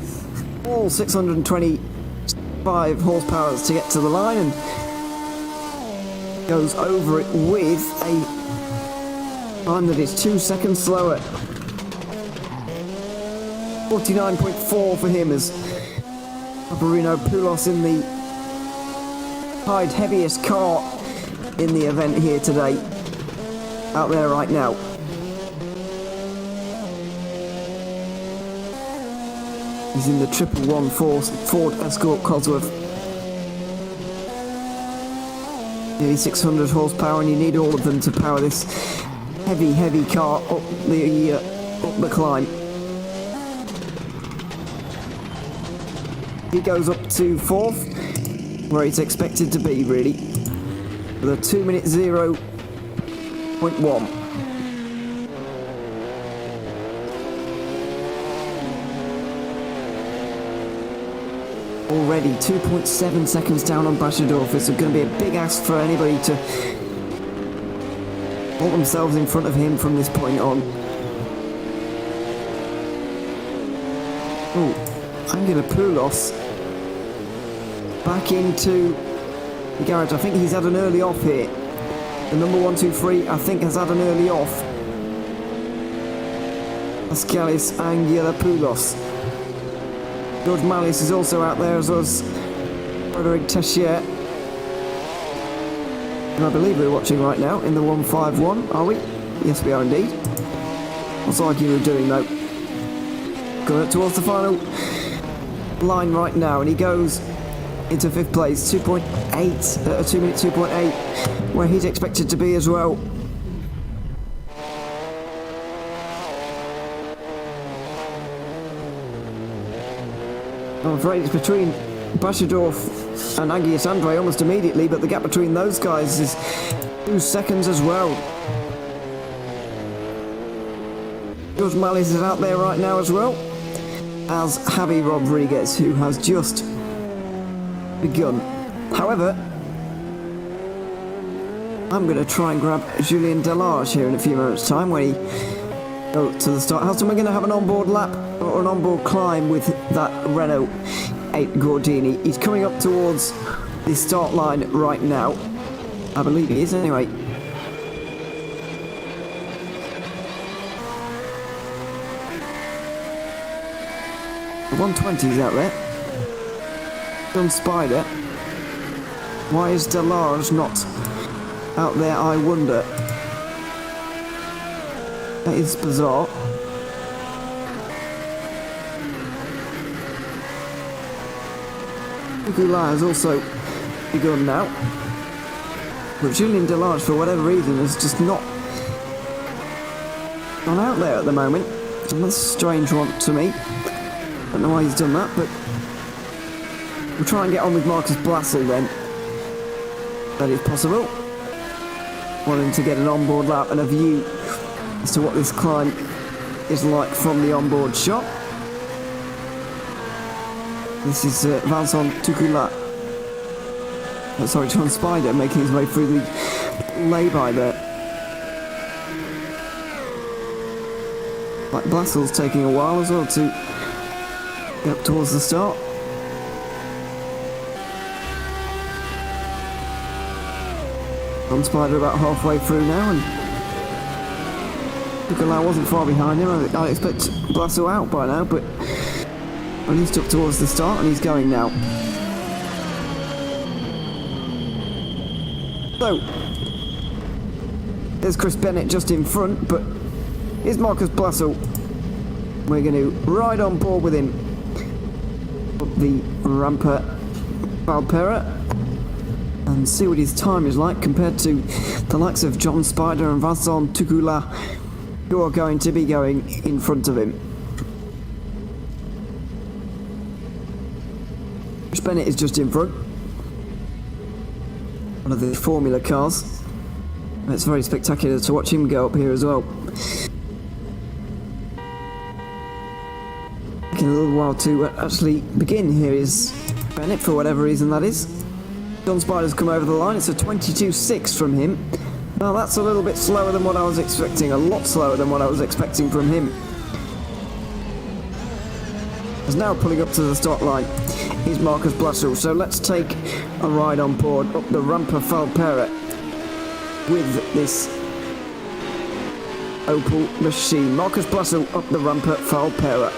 all 625 horsepower to get to the line and goes over it with a time that is 2 seconds slower. 49.4 for him as Paparino Poulos in the tied heaviest car in the event here today. Out there right now. He's in the 114 Ford Escort Cosworth. Nearly 600 horsepower, and you need all of them to power this heavy car up the climb. He goes up to 4th, where he's expected to be really, with a 2-minute 0.1. Already 2.7 seconds down on Bashadorf. It's going to be a big ask for anybody to hold themselves in front of him from this point on. Oh, Angela Poulos back into the garage. I think he's had an early off here. The number 123, I think, has had an early off. Pascalis Angelopoulos. George Mallis is also out there, as well as Frederic Techier. And I believe we're watching right now in the 151, are we? Yes, we are indeed. What's Argue doing though? Going towards the final line right now, and he goes into 5th place, 2.8, 2 minute 2.8, where he's expected to be as well. I'm afraid it's between Bashadorf and Agios Andre almost immediately, but the gap between those guys is 2 seconds as well. George Mallis is out there right now as well, as Javi Rodriguez, who has just begun. However, I'm going to try and grab Julien Delage here in a few moments' time when he goes to the start house, and we're going to have an onboard lap or an onboard climb with that Renault 8 Gordini. He's coming up towards the start line right now. I believe he is anyway. 120's out there. Done Spider. Why is Delarge not out there, I wonder? That is bizarre. Gula has also begun now. But Julian Delarge, for whatever reason, has just not gone out there at the moment. And that's a strange one to me. Don't know why he's done that, but we'll try and get on with Marcus Blassel then. That is possible. Wanting to get an onboard lap and a view as to what this climb is like from the onboard shot. This is Vincent Tukula. Sorry, John Spider making his way through the lay-by there. Like Blassel's taking a while as well to get up towards the start. John Spider about halfway through now, and Tukula wasn't far behind him. I expect Blassel out by now, but at least up towards the start, and he's going now. So, there's Chris Bennett just in front, but here's Marcus Blassel. We're going to ride on board with him up the Rampa Falperra and see what his time is like compared to the likes of John Spider and Vincent Tukula, who are going to be going in front of him. Chris Bennett is just in front. One of the Formula cars. It's very spectacular to watch him go up here as well. Taking a little while to actually begin. Here is Bennett, for whatever reason that is. John Spider's come over the line. It's a 22.6 from him. Now that's a little bit slower than what I was expecting. A lot slower than what I was expecting from him. Is now pulling up to the start line is Marcus Blassel. So let's take a ride on board up the Rampa Falperra with this Opel machine. Marcus Blassel up the Rampa Falperra.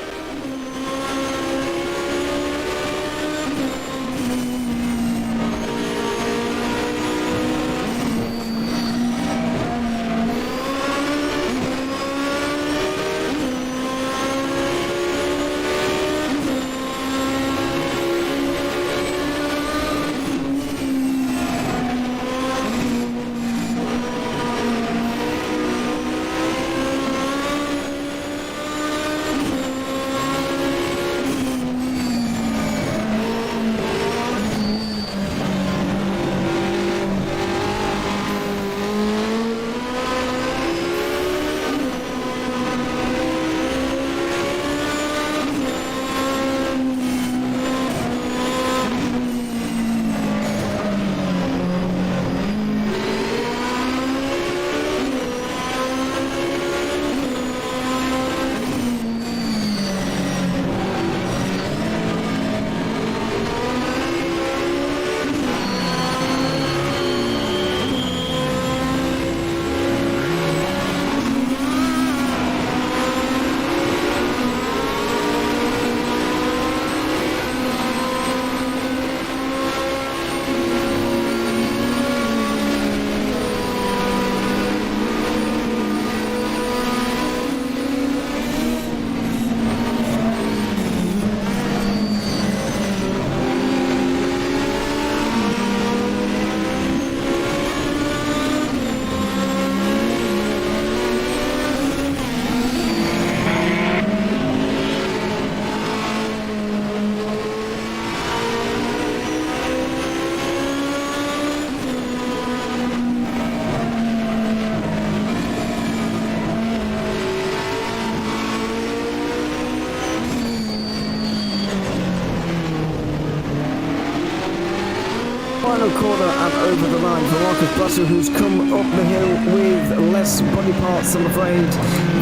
Final corner and over the line for Marcus Blassel, who's come up the hill with less body parts, I'm afraid,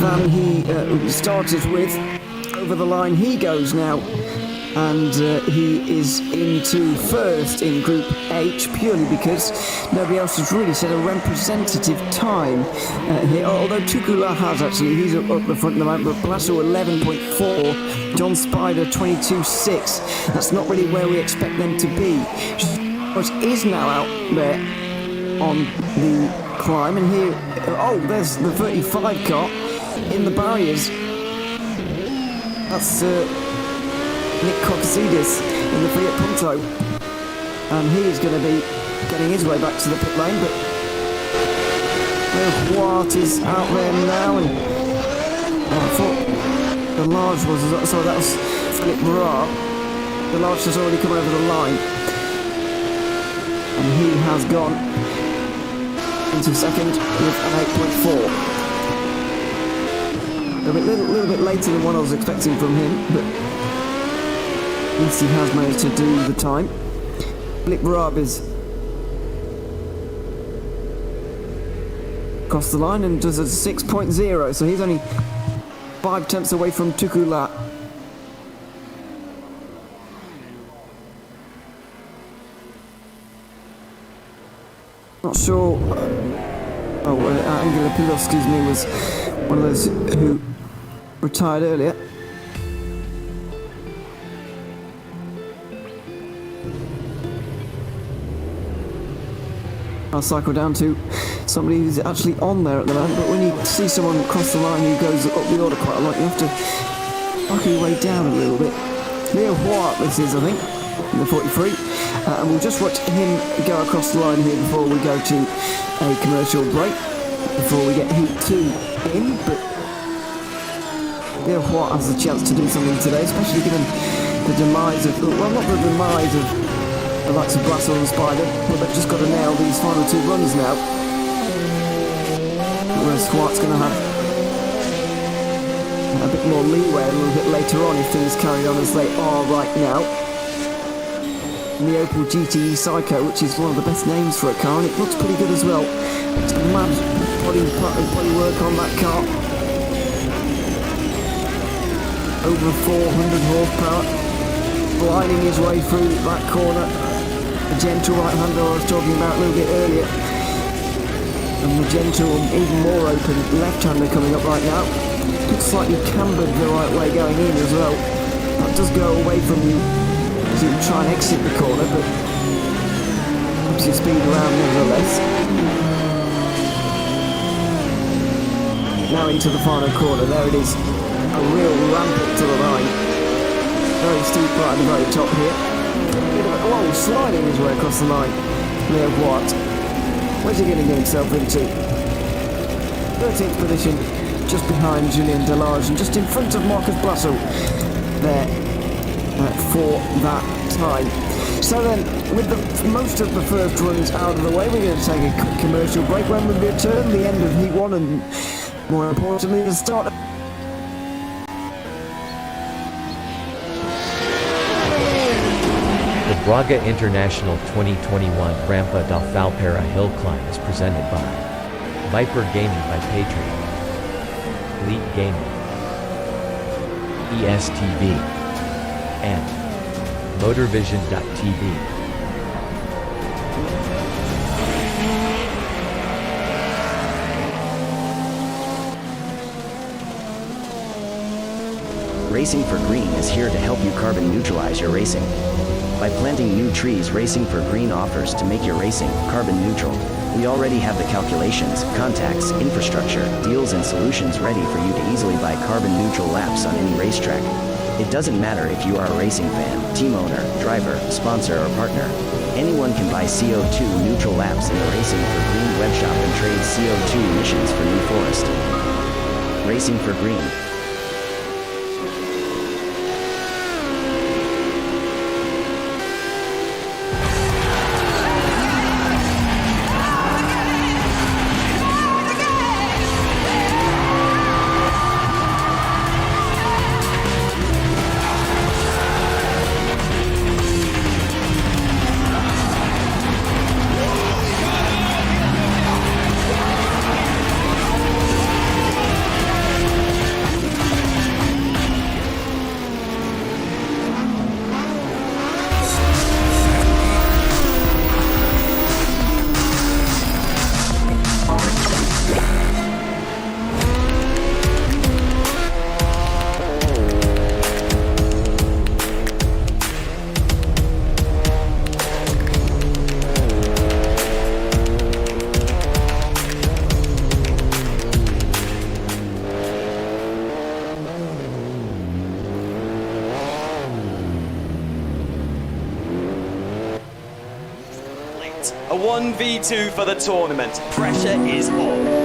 than he started with. Over the line he goes now. and he is into first in Group H purely because nobody else has really set a representative time here. Although Tukula has actually, he's up the front of the mountain, but Blasso 11.4, John Spider 22.6. That's not really where we expect them to be. But is now out there on the climb, and here, oh, there's the 35 car in the barriers. That's Nick Coxidis in the Fiat Punto, and he is going to be getting his way back to the pit lane, but Watt is out there now, and I thought the large was, sorry, that was Philip Barra. The large has already come over the line, and he has gone into second with an 8.4. A little bit later than what I was expecting from him, but at least he has managed to do the time. Philip Barab is across the line and does a 6.0, so he's only 5 tenths away from Tukula. Not sure. Angela Pilov, excuse me, was one of those who retired earlier. I'll cycle down to somebody who's actually on there at the moment, but when you see someone cross the line who goes up the order quite a lot, you have to back your way down a little bit. Leo Hart, this is, I think, in the 43, and we'll just watch him go across the line here before we go to a commercial break, before we get Heat 2 in, but Leo Hart has a chance to do something today, especially given the demise of, well, not the demise of the likes of Blasso and Spider, but they've just got to nail these final 2 runs now. Whereas Squat's going to have a bit more leeway a little bit later on if things carry on as they are right now. And the Opel GTE Psycho, which is one of the best names for a car, and it looks pretty good as well. It's mad body work on that car. Over 400 horsepower, gliding his way through that corner. The gentle right-hander I was talking about a little bit earlier, and the gentle and even more open left-hander coming up right now. Looks slightly cambered the right way going in as well. That does go away from you as you try and exit the corner, but keeps your speed around nevertheless. Now into the final corner, there it is. A real ramp up to the line. Very steep right at the very top here. Whoa, sliding his way across the line. Leo Watt. Where's he going to get himself into? 13th position, just behind Julian Delage and just in front of Marcus Blasso there for that time. So then, with most of the first runs out of the way, we're going to take a quick commercial break. When we return, the end of Heat 1 and, more importantly, the start of The Braga International 2021 Rampa da Falperra Hill Climb is presented by Viper Gaming by Patriot, Elite Gaming, ESTV, and MotorVision.tv. Racing for Green is here to help you carbon neutralize your racing. By planting new trees, Racing for Green offers to make your racing carbon neutral. We already have the calculations, contacts, infrastructure, deals and solutions ready for you to easily buy carbon neutral laps on any racetrack. It doesn't matter if you are a racing fan, team owner, driver, sponsor or partner. Anyone can buy CO2 neutral laps in the Racing for Green webshop and trade CO2 emissions for New Forest. Racing for Green. right, a 1v2 for the tournament. Pressure is on.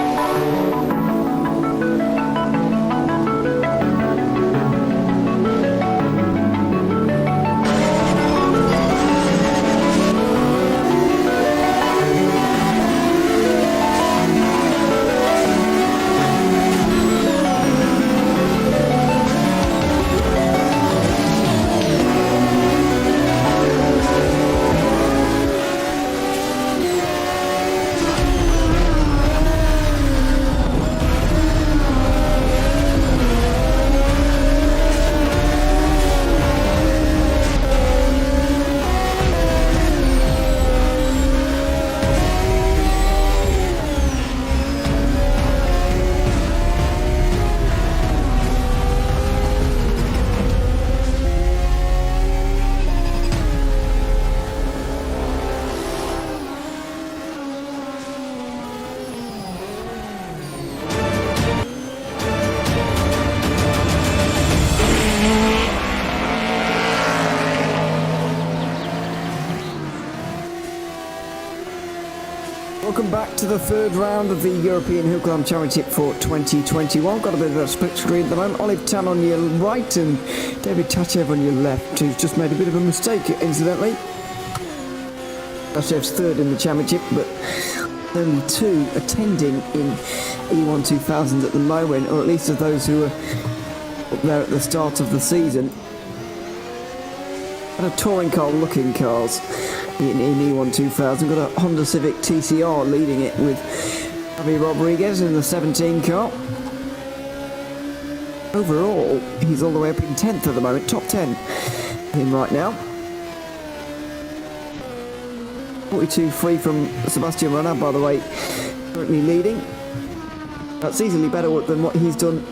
Welcome back to the third round of the European Hill Climb Championship for 2021. Got a bit of a split screen at the moment. Olive Tan on your right and David Tachev on your left, who's just made a bit of a mistake, incidentally. Tachev's third in the championship, but only two attending in E1 2000 at the moment, or at least of those who were up there at the start of the season. And a touring car looking cars in E1 2000. Got a Honda Civic TCR leading it with Javi Rodriguez in the 17 car. Overall, he's all the way up in 10th at the moment, top 10 him right now. 42 free from Sebastian Renner, by the way, currently leading. That's easily better than what he's done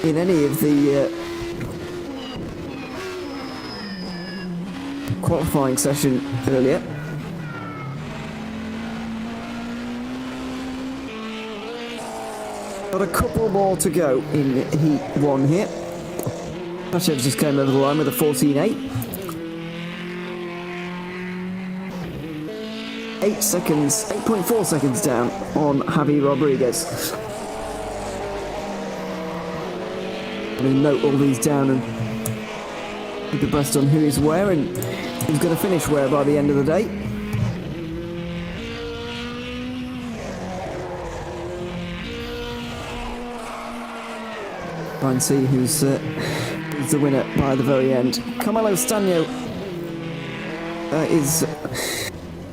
in any of the qualifying session earlier. Got a couple more to go in Heat 1 here. Tachev just came over the line with a 14.8. 8.4 seconds down on Javi Rodriguez. I'm going to note all these down and keep abreast on who is where and who's going to finish where by the end of the day. Try and see who's the winner by the very end. Carmelo Stagno is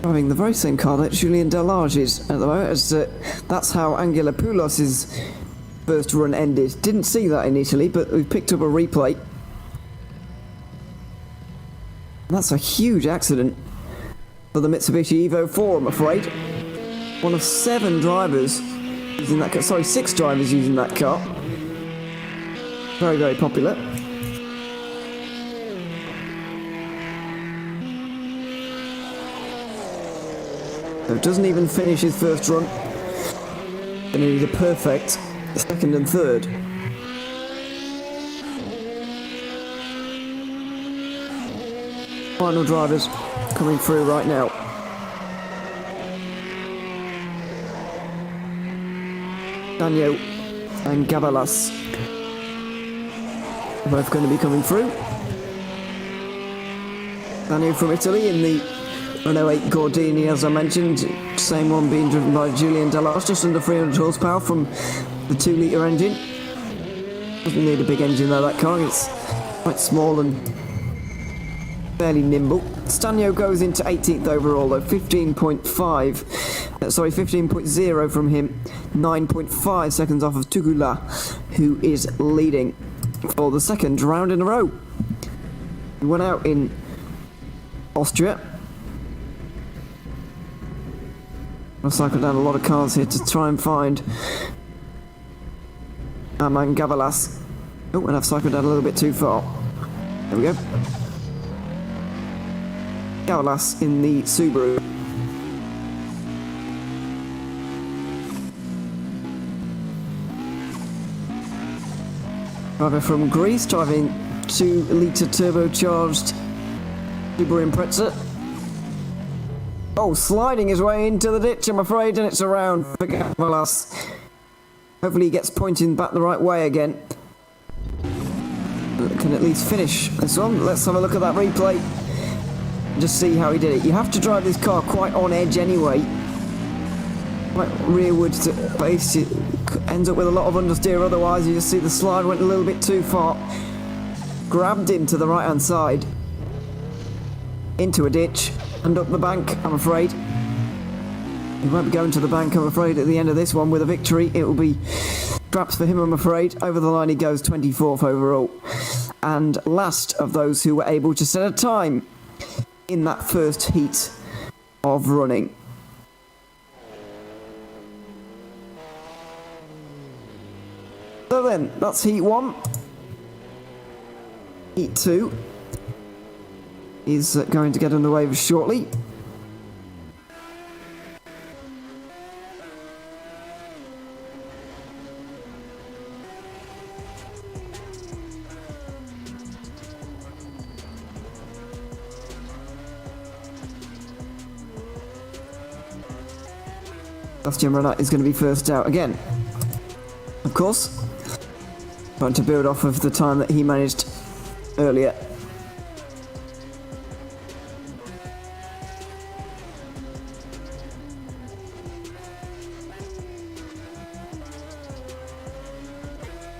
driving the very same car that Julien Delage is at the moment, as that's how Angela Poulos' first run ended. Didn't see that initially, but we picked up a replay. That's a huge accident for the Mitsubishi Evo 4, I'm afraid. One of 7 drivers using that car, sorry, 6 drivers using that car. Very, very popular. So doesn't even finish his first run. And he needs a perfect second and third. Final drivers coming through right now. Daniel and Gavalas are both going to be coming through. Daniel from Italy in the 108 Gordini, as I mentioned, same one being driven by Julien Delage, just under 300 horsepower from the 2-litre engine. Doesn't need a big engine though, that car. It's quite small and fairly nimble. Stagno goes into 18th overall though, 15.0 from him, 9.5 seconds off of Tugula, who is leading for the second round in a row. He went out in Austria. I'll cycle down a lot of cars here to try and find Armand Gavalas. Oh, and I've cycled down a little bit too far. There we go. Gavalas in the Subaru. Driver from Greece, driving 2-litre turbocharged Subaru Impreza. Oh, sliding his way into the ditch, I'm afraid, and it's around for Gavalas. Hopefully he gets pointing back the right way again. Can at least finish this one. Let's have a look at that replay. Just see how he did it. You have to drive this car quite on edge anyway. Quite rearward to base. It ends up with a lot of understeer, otherwise you just see the slide went a little bit too far. Grabbed him to the right hand side. Into a ditch and up the bank, I'm afraid. He won't be going to the bank, I'm afraid, at the end of this one with a victory. It will be straps for him, I'm afraid. Over the line he goes, 24th overall. And last of those who were able to set a time in that first heat of running. So then, that's heat 1. Heat 2 is going to get underway shortly. Sebastian Renat is going to be first out again. Of course, trying to build off of the time that he managed earlier.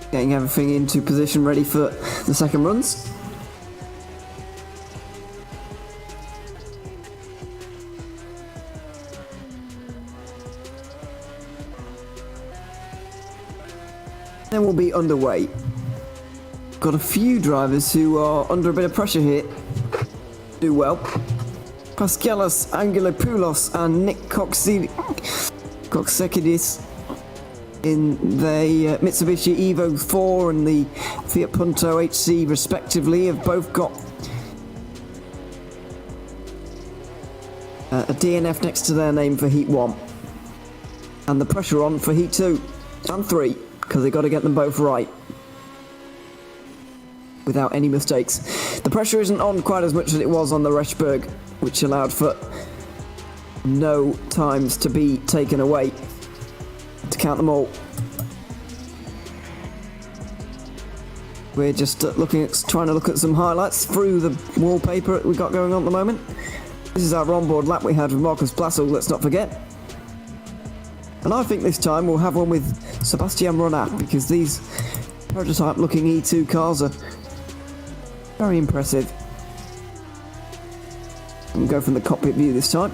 Getting everything into position ready for the second runs. Then we'll be underway. Got a few drivers who are under a bit of pressure here. Do well. Pascalis Angelopoulos and Nick Coxekidis in the Mitsubishi Evo 4 and the Fiat Punto HC respectively have both got a DNF next to their name for Heat 1. And the pressure on for Heat 2 and 3, because they've got to get them both right without any mistakes. The pressure isn't on quite as much as it was on the Rechberg, which allowed for no times to be taken away. To count them all. We're just trying to look at some highlights through the wallpaper we got going on at the moment. This is our onboard lap we had with Marcus Blassel, let's not forget. And I think this time we'll have one with Sebastian Renat, because these prototype looking E2 cars are very impressive. We'll go from the cockpit view this time.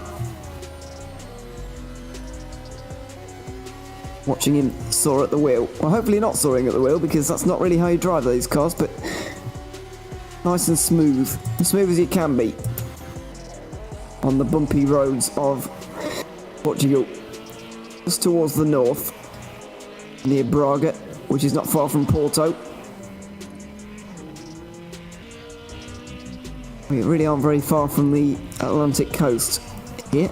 Watching him soar at the wheel. Well, hopefully not soaring at the wheel, because that's not really how you drive these cars, but nice and smooth. As smooth as it can be on the bumpy roads of Portugal. Just towards the north, near Braga, which is not far from Porto. We really aren't very far from the Atlantic coast here.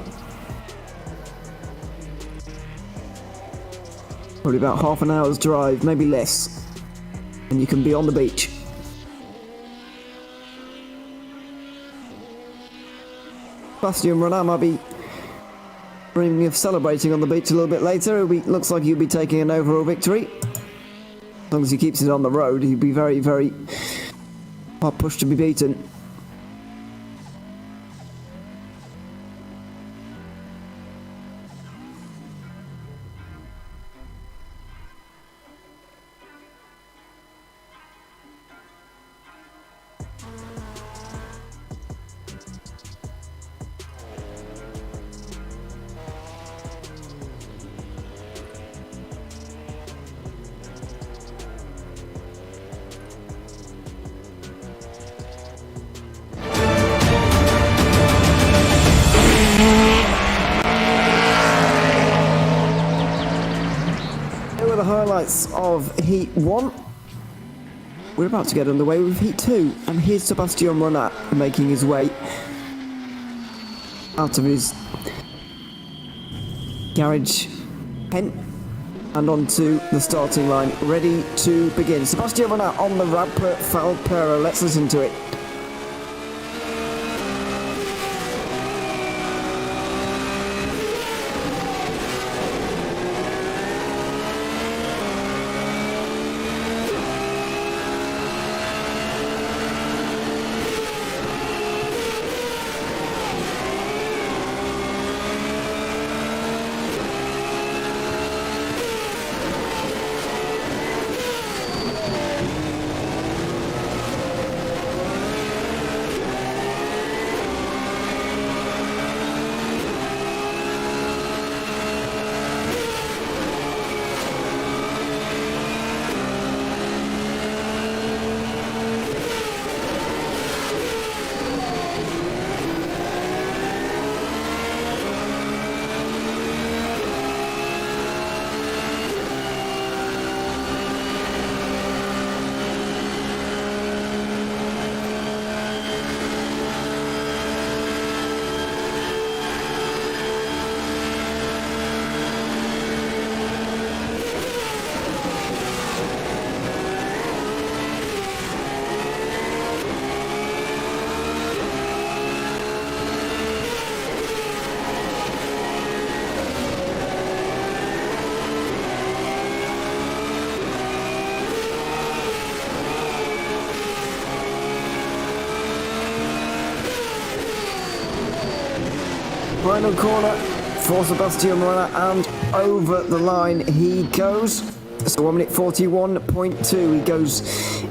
Probably about half an hour's drive, maybe less, and you can be on the beach. Sebastian Renat might be dreaming of celebrating on the beach a little bit later. Looks like he'll be taking an overall victory. As long as he keeps it on the road, he'll be very, very hard pushed to be beaten. Highlights of Heat 1. We're about to get underway with Heat 2, and here's Sebastian Renat making his way out of his garage pen and onto the starting line, ready to begin. Sebastian Renat on the Rampa Falperra. Let's listen to it. Final corner for Sebastian Morena, and over the line he goes. So 1 minute 41.2, he goes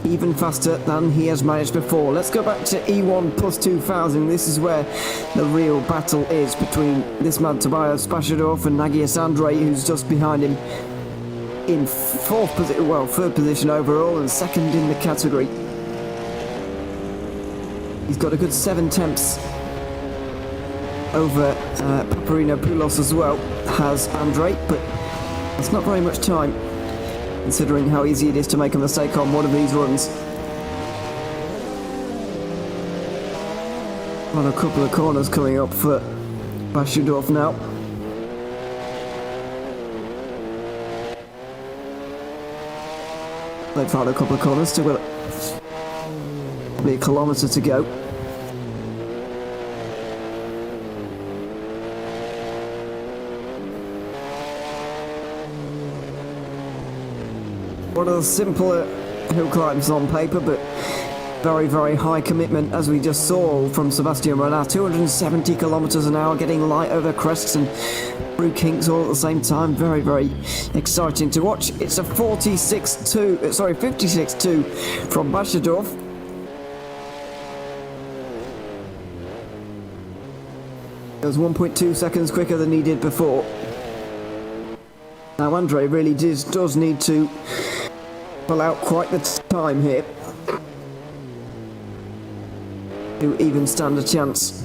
even faster than he has managed before. Let's go back to E1 plus 2000. This is where the real battle is between this man Tobias Bashadorf and Nagias Andre, who's just behind him in third position overall and second in the category. He's got a good 7 temps over Paparinopoulos as well, has Andre, but it's not very much time considering how easy it is to make a mistake on one of these runs. On a couple of corners coming up for Bashadorf now. They've found a couple of corners, still got probably a kilometre to go. One of the simpler hill climbs on paper, but very, very high commitment, as we just saw from Sebastian Morena. 270 kilometres an hour, getting light over crests and through kinks all at the same time. Very, very exciting to watch. It's a 56.2 from Bashadorf. It was 1.2 seconds quicker than he did before. Now Andre really does need to pull out quite the time here to even stand a chance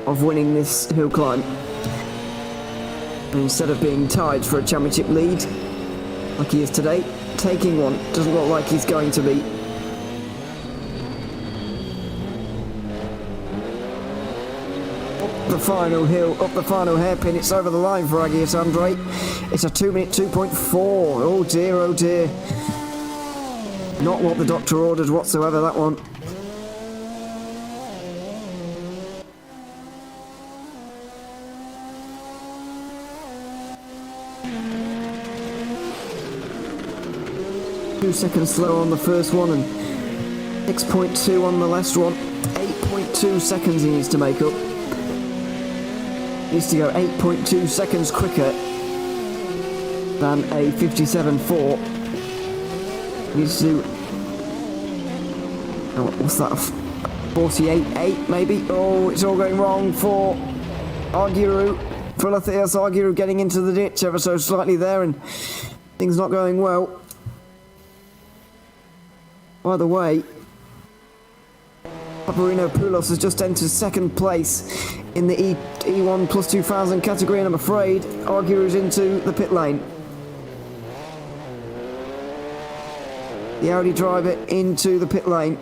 of winning this hill climb. And instead of being tied for a championship lead like he is today, taking one doesn't look like he's going to be. The final hill, up the final hairpin, it's over the line for Nagias Andre. It's a 2 minute 2.4. Oh dear, oh dear. Not what the doctor ordered whatsoever, that one. Two seconds slower on the first one and 6.2 on the last one. 8.2 seconds he needs to make up. Needs to go 8.2 seconds quicker than a 57.4. Needs to do, what's that, 48.8 maybe? Oh, it's all going wrong for Argyru. For Matthias Argyru getting into the ditch ever so slightly there, and things not going well. By the way, Paparinopoulos has just entered second place in the E1 plus 2000 category, and I'm afraid Argyru's into the pit lane. The Audi driver into the pit lane.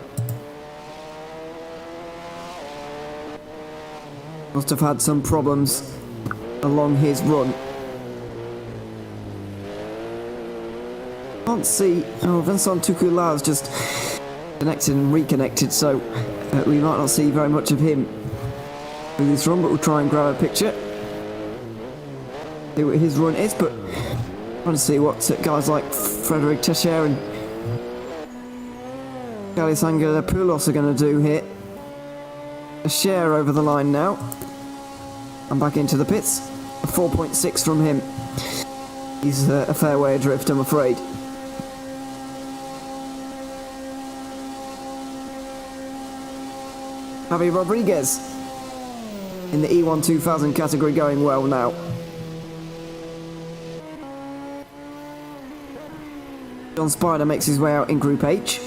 Must have had some problems along his run. Can't see. Oh, Vincent Tukulaz just connected and reconnected, so we might not see very much of him with this run, but we'll try and grab a picture. See what his run is, but I want to see what guys like Frederic Techer and Galis Angelopoulos are going to do here. A share over the line now. And back into the pits. A 4.6 from him. He's a fair way adrift, I'm afraid. Javi Rodriguez in the E1 2000 category going well now. John Spider makes his way out in Group H.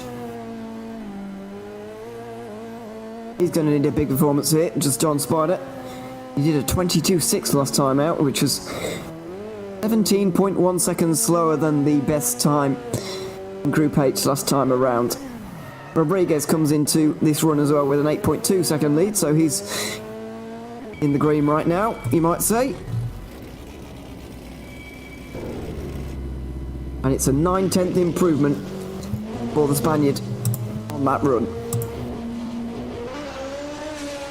He's going to need a big performance here, just John Spider. He did a 22.6 last time out, which was 17.1 seconds slower than the best time in Group H last time around. Rodriguez comes into this run as well with an 8.2 second lead, so he's in the green right now, you might say. And it's a 9/10 improvement for the Spaniard on that run.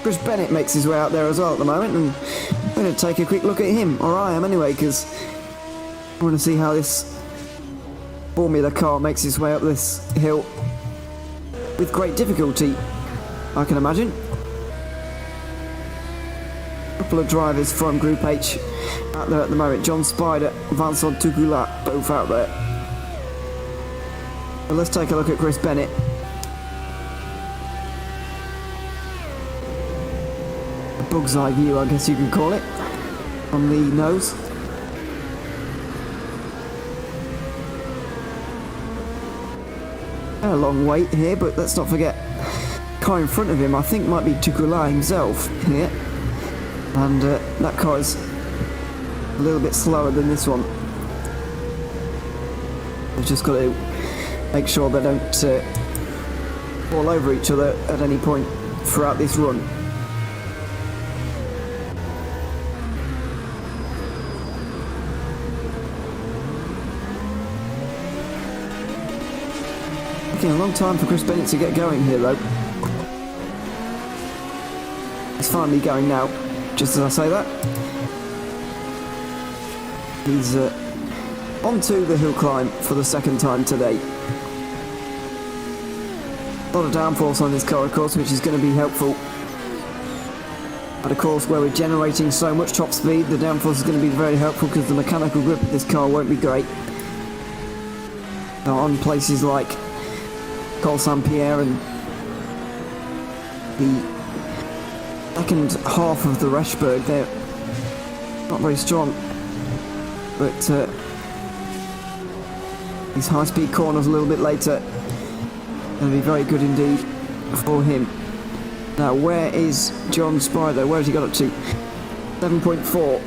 Chris Bennett makes his way out there as well at the moment, and I'm going to take a quick look at him, or I am anyway, because I want to see how this Formula car makes his way up this hill with great difficulty, I can imagine. couple of drivers from Group H out there at the moment. John Spider, Vincent Tukulat, both out there. But let's take a look at Chris Bennett. A bug's eye view, I guess you could call it, on the nose. A long wait here, but let's not forget, car in front of him I think might be Tukulat himself here, and that car is a little bit slower than this one. They've just got to make sure they don't fall over each other at any point throughout this run. Taking a long time for Chris Bennett to get going here though. He's finally going now, just as I say that. He's onto the hill climb for the second time today. A lot of downforce on this car, of course, which is going to be helpful. But of course, where we're generating so much top speed, the downforce is going to be very helpful because the mechanical grip of this car won't be great. Now, on places like Col Saint-Pierre and the second half of the Rechberg, they're not very strong. But these high-speed corners a little bit later going to be very good indeed for him. Now, where is John Spider? Where has he got up to? 7.4 for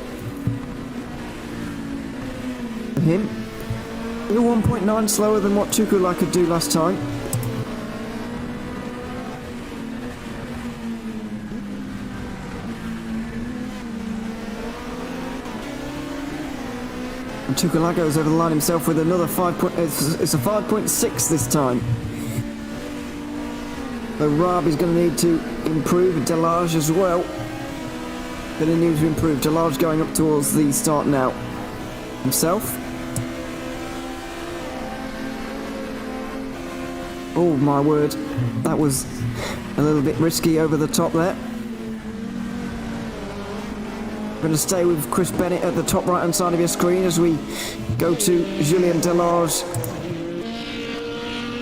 him. 1.9 slower than what Tukulat could do last time. And Tukulat goes over the line himself with another 5. It's a 5.6 this time. So Raab is going to need to improve. Delage as well. Going to need to improve. Delage going up towards the start now himself. Oh my word, that was a little bit risky over the top there. We're going to stay with Chris Bennett at the top right hand side of your screen as we go to Julien Delage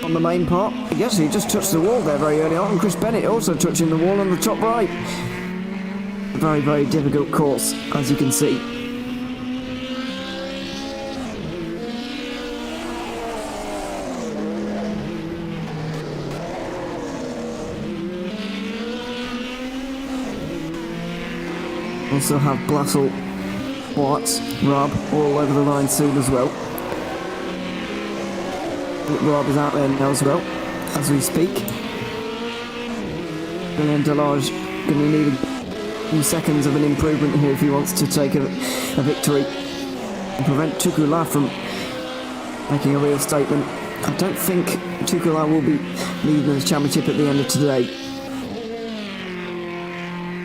on the main part. Yes, he just touched the wall there very early on, and Chris Bennett also touching the wall on the top right. A very, very difficult course, as you can see. Also have Blassel, Watts, Raab all over the line soon as well. Raab is out there now as well, as we speak. And then Delage going to need a few seconds of an improvement here if he wants to take a victory and prevent Tukulat from making a real statement. I don't think Tukulat will be leading the championship at the end of today.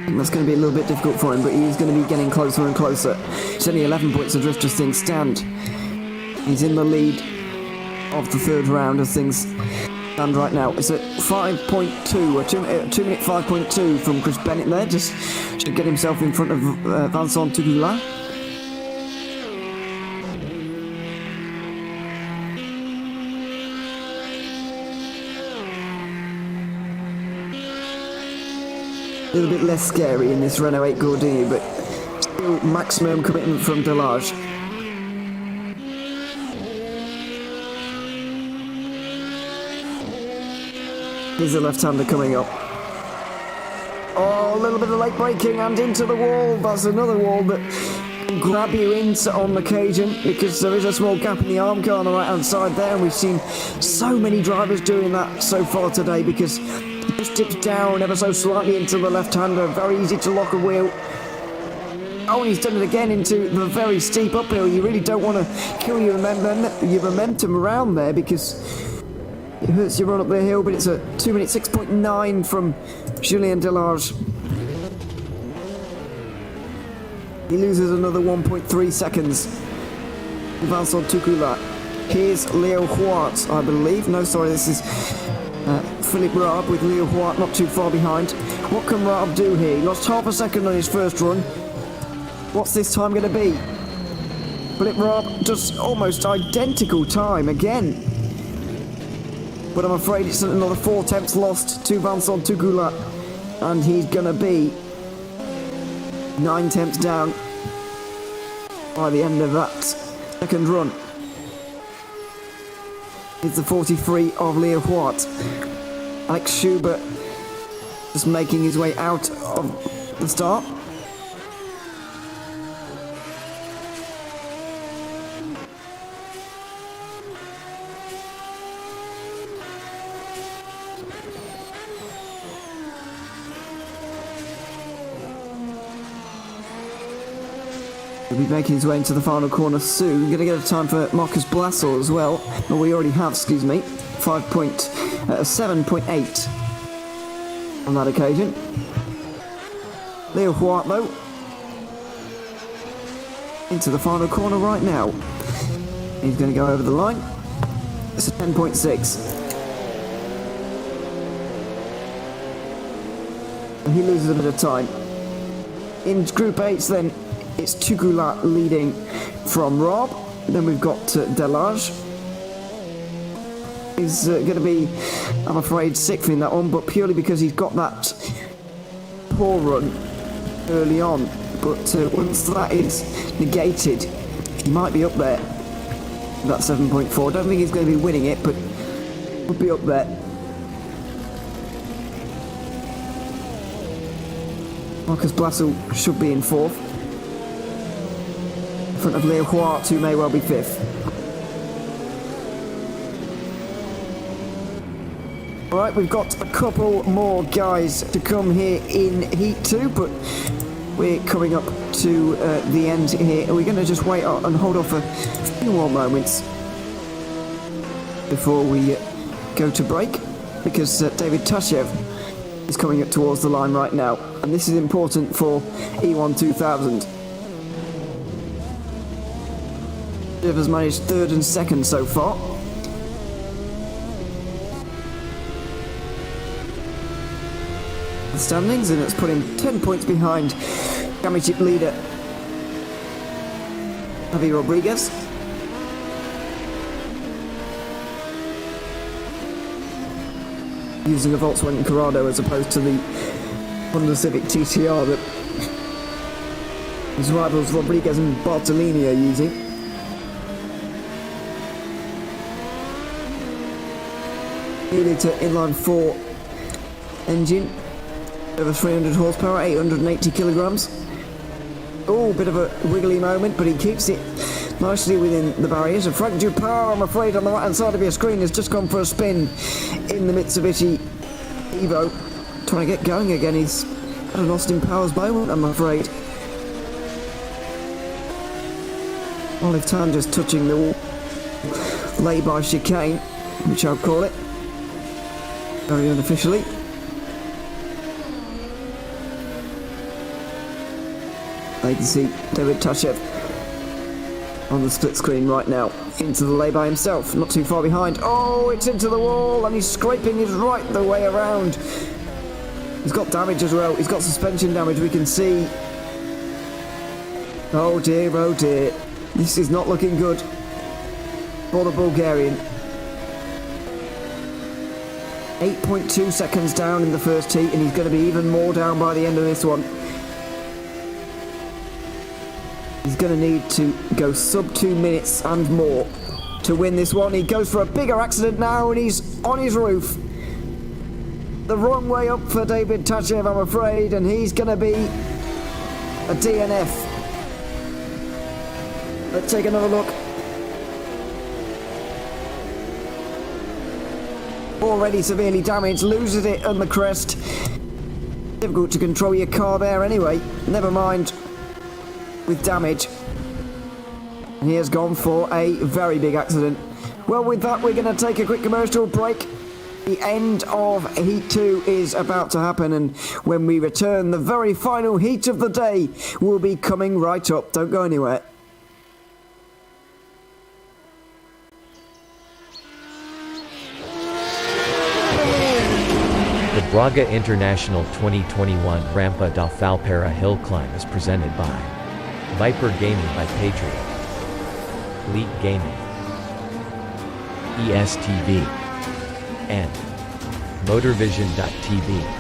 I think that's going to be a little bit difficult for him, but he is going to be getting closer and closer. It's only 11 points adrift as things stand. He's in the lead of the third round as things stand right now. It's at 5.2, a 2 minute 5.2 from Chris Bennett there, just to get himself in front of Vincent Tukulat. A little bit less scary in this Renault 8 Gordini, but still maximum commitment from Delage. Here's the left-hander coming up. Oh, a little bit of late braking and into the wall. That's another wall that can grab you into on occasion because there is a small gap in the arm car on the right-hand side there, and we've seen so many drivers doing that so far today because it just tips down ever so slightly into the left-hander. Very easy to lock a wheel. Oh, and he's done it again into the very steep uphill. You really don't want to kill your momentum around there because it hurts you run up the hill, but it's a 2 minute 6.9 from Julien Delage. He loses another 1.3 seconds. Vincent Tukulat. Here's Leo Huart, I believe. No, sorry, this is Philip Raab with Leo White not too far behind. What can Raab do here? He lost half a second on his first run. What's this time going to be? Philip Raab does almost identical time again. But I'm afraid it's another 4 attempts lost to Vincent Tugula. And he's going to be 9 attempts down by the end of that second run. It's the 43 of Leo White. Alex Schubert just making his way out of the start. He'll be making his way into the final corner soon. Going to get a time for Marcus Blassel as well. Well, we already have, excuse me. 7.8 on that occasion. Leo White, though, into the final corner right now. He's going to go over the line. It's a 10.6. And he loses a bit of time. In Group 8, then, it's Tugula leading from Raab. Then we've got Delage. He's going to be, I'm afraid, sixth in that one, but purely because he's got that poor run early on. But once that is negated, he might be up there. That 7.4. Don't think he's going to be winning it, but would be up there. Marcus Blassel should be in fourth. In front of Leo White, who may well be fifth. Alright, we've got a couple more guys to come here in Heat 2, but we're coming up to the end here. We're going to just wait and hold off a few more moments before we go to break, because David Tashev is coming up towards the line right now, and this is important for E1 2000. Tashev has managed third and second so far. Standings, and it's put him 10 points behind championship leader Javi Rodriguez. Using a Volkswagen Corrado as opposed to the Honda Civic TCR that his rivals Rodriguez and Bartolini are using. Nearly to inline 4 engine. Over 300 horsepower, 880 kilograms. Oh, bit of a wiggly moment, but he keeps it nicely within the barriers. And Frank Dupar, I'm afraid, on the right-hand side of your screen, has just gone for a spin in the Mitsubishi Evo. Trying to get going again. He's had an Austin Powers moment, I'm afraid. Olive Tan just touching the wall. Lay-by chicane, which I'll call it. Very unofficially. You can see David Tashev on the split screen right now. Into the lay-by himself, not too far behind. Oh, it's into the wall, and he's scraping his right the way around. He's got damage as well. He's got suspension damage, we can see. Oh dear, oh dear. This is not looking good for the Bulgarian. 8.2 seconds down in the first heat, and he's going to be even more down by the end of this one. He's going to need to go sub 2 minutes and more to win this one. He goes for a bigger accident now, and he's on his roof. The wrong way up for David Tashev, I'm afraid, and he's going to be a DNF. Let's take another look. Already severely damaged, loses it on the crest. Difficult to control your car there anyway, never mind with damage. And he has gone for a very big accident. Well, with that, we're going to take a quick commercial break. The end of Heat 2 is about to happen, and when we return, the very final heat of the day will be coming right up. Don't go anywhere. Braga International 2021 Rampa da Falperra Hill Climb is presented by Viper Gaming by Patriot, Elite Gaming, ESTV, and Motorvision.tv.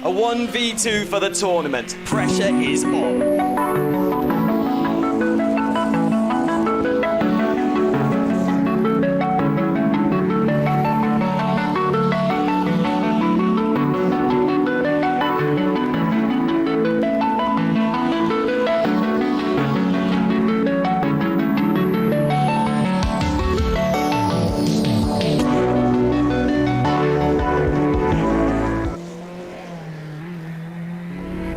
A 1v2 for the tournament. Pressure is on.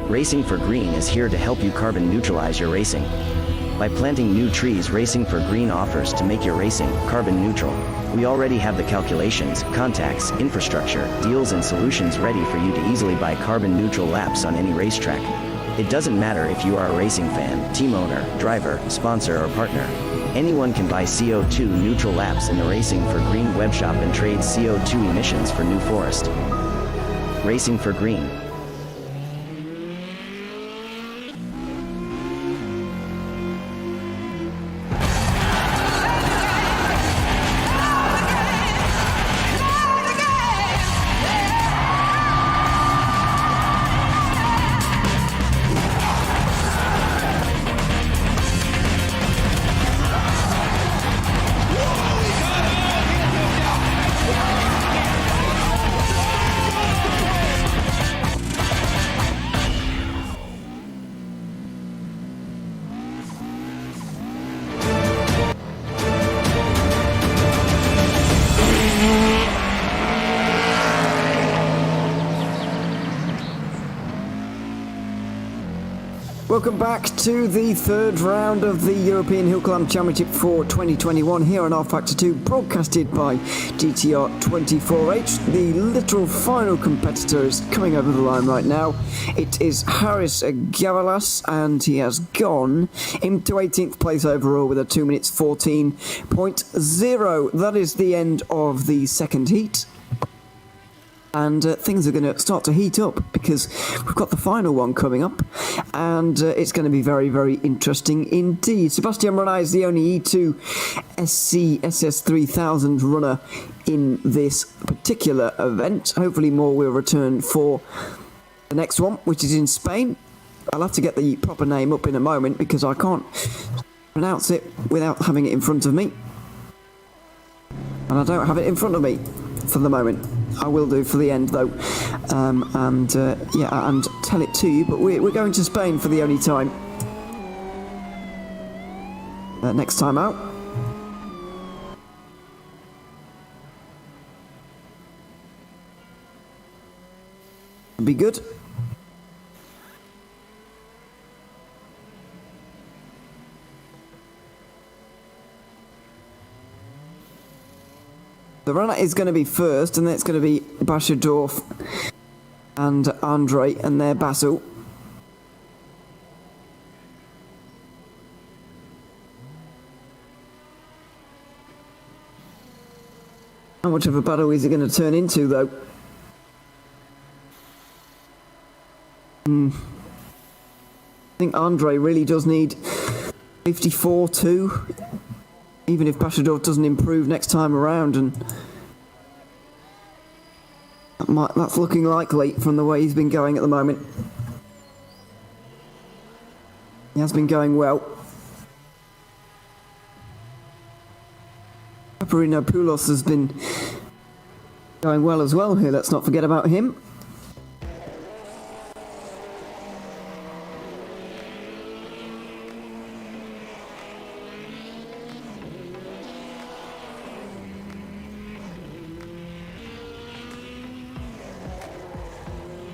Racing for Green is here to help you carbon neutralize your racing. By planting new trees, Racing for Green offers to make your racing carbon neutral. We already have the calculations, contacts, infrastructure, deals and solutions ready for you to easily buy carbon neutral laps on any racetrack. It doesn't matter if you are a racing fan, team owner, driver, sponsor or partner. Anyone can buy CO2 neutral laps in the Racing for Green webshop and trade CO2 emissions for New Forest. Racing for Green. Welcome back to the third round of the European Hill Climb Championship for 2021 here on R-Factor 2, broadcasted by GTR24H. The literal final competitor is coming over the line right now. It is Harris Gavalas, and he has gone into 18th place overall with a 2 minutes 14.0. That is the end of the second heat. And things are going to start to heat up because we've got the final one coming up, and it's going to be very, very interesting indeed. Sebastian Renai is the only E2 SC SS3000 runner in this particular event. Hopefully more will return for the next one, which is in Spain. I'll have to get the proper name up in a moment because I can't pronounce it without having it in front of me. And I don't have it in front of me for the moment. I will do for the end though, and tell it to you, but we're going to Spain for the only time. Next time out. Be good. The runner is going to be first, and then it's going to be Bashadorf and Andre and their Basil. How much of a battle is it going to turn into, though? I think Andre really does need 54 too, even if Pashadov doesn't improve next time around, and that's looking likely from the way he's been going at the moment. He has been going well. Paparinopoulos has been going well as well here, let's not forget about him.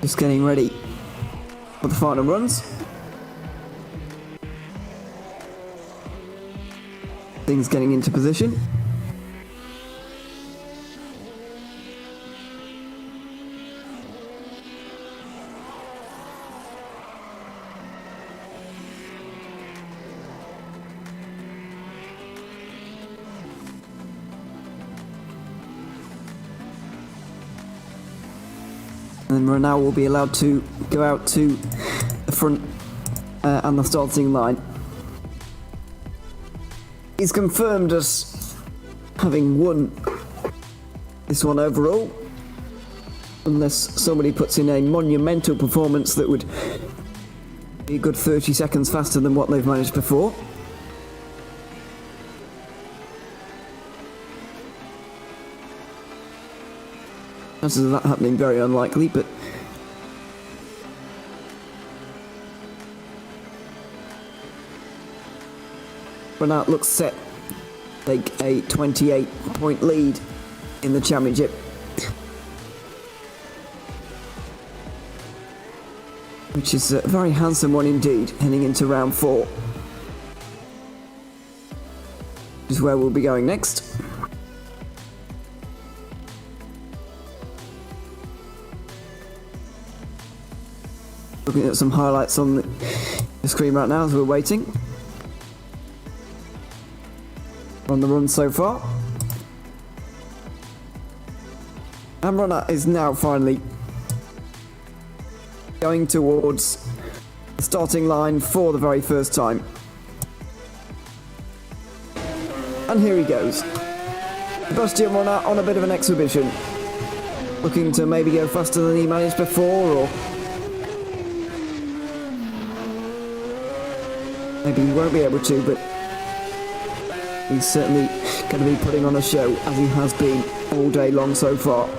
Just getting ready for the final runs. Things getting into position. And then Renault will be allowed to go out to the front and the starting line. He's confirmed as having won this one overall, unless somebody puts in a monumental performance that would be a good 30 seconds faster than what they've managed before. Chances of that happening very unlikely, but Renault looks set to take a 28-point lead in the championship. Which is a very handsome one indeed, heading into round 4. Which is where we'll be going next. Looking at some highlights on the screen right now as we're waiting. On the run so far. And Renault is now finally going towards the starting line for the very first time. And here he goes. Sebastian Renault on a bit of an exhibition. Looking to maybe go faster than he managed before, or maybe he won't be able to, but he's certainly going to be putting on a show, as he has been all day long so far.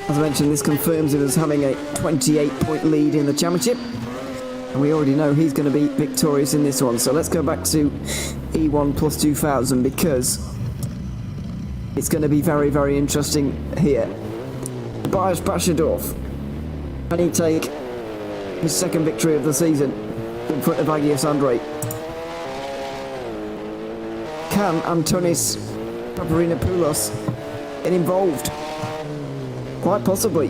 As I mentioned, this confirms him as having a 28-point lead in the championship, and we already know he's going to be victorious in this one. So let's go back to E1 plus 2000, because it's going to be very, very interesting here. Tobias Pashadov, can he take his second victory of the season in front of Agios Andrei? Can Antonis Paparinopoulos get involved? Quite possibly.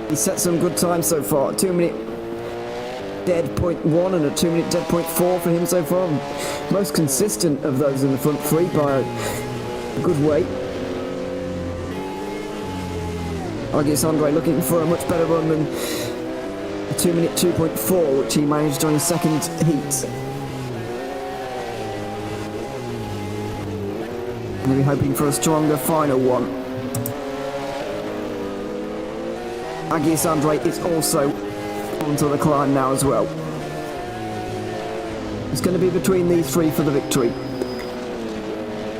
He's set some good times so far. A 2-minute dead .1 and a 2-minute dead .4 for him so far. Most consistent of those in the front three by a good way. Agios Andrei looking for a much better run than a 2-minute 2.4, which he managed on his second heat. Maybe hoping for a stronger final one. Agios Andrei is also onto the climb now as well. It's going to be between these three for the victory.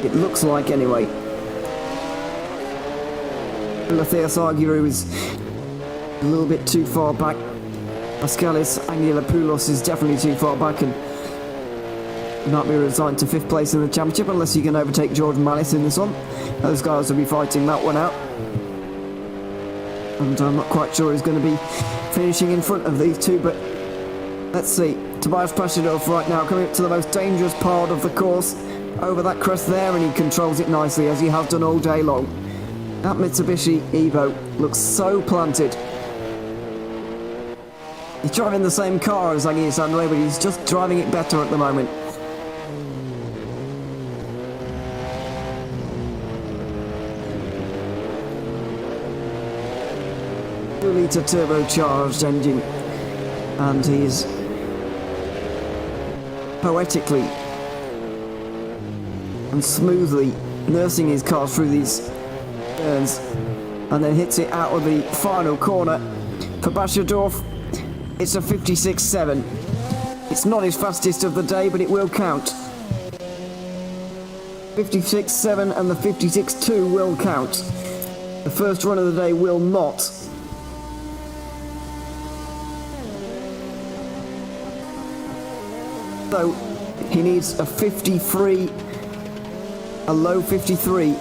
It looks like, anyway. Matthias Argyro is a little bit too far back. Pascalis Angelopoulos is definitely too far back, and might be resigned to 5th place in the championship unless you can overtake George Mallis in this one. Those guys will be fighting that one out. And I'm not quite sure who's going to be finishing in front of these two, but let's see. Tobias Pashadov right now coming up to the most dangerous part of the course, over that crest there, and he controls it nicely, as he has done all day long. That Mitsubishi Evo looks so planted. He's driving the same car as Agios Andrei, but he's just driving it better at the moment. 2-litre turbocharged engine, and he's poetically and smoothly nursing his car through these turns, and then hits it out of the final corner. For Bashadorf, it's a 56.7. It's not his fastest of the day, but it will count. 56.7 and the 56.2 will count. The first run of the day will not. So he needs a 53, a low 53,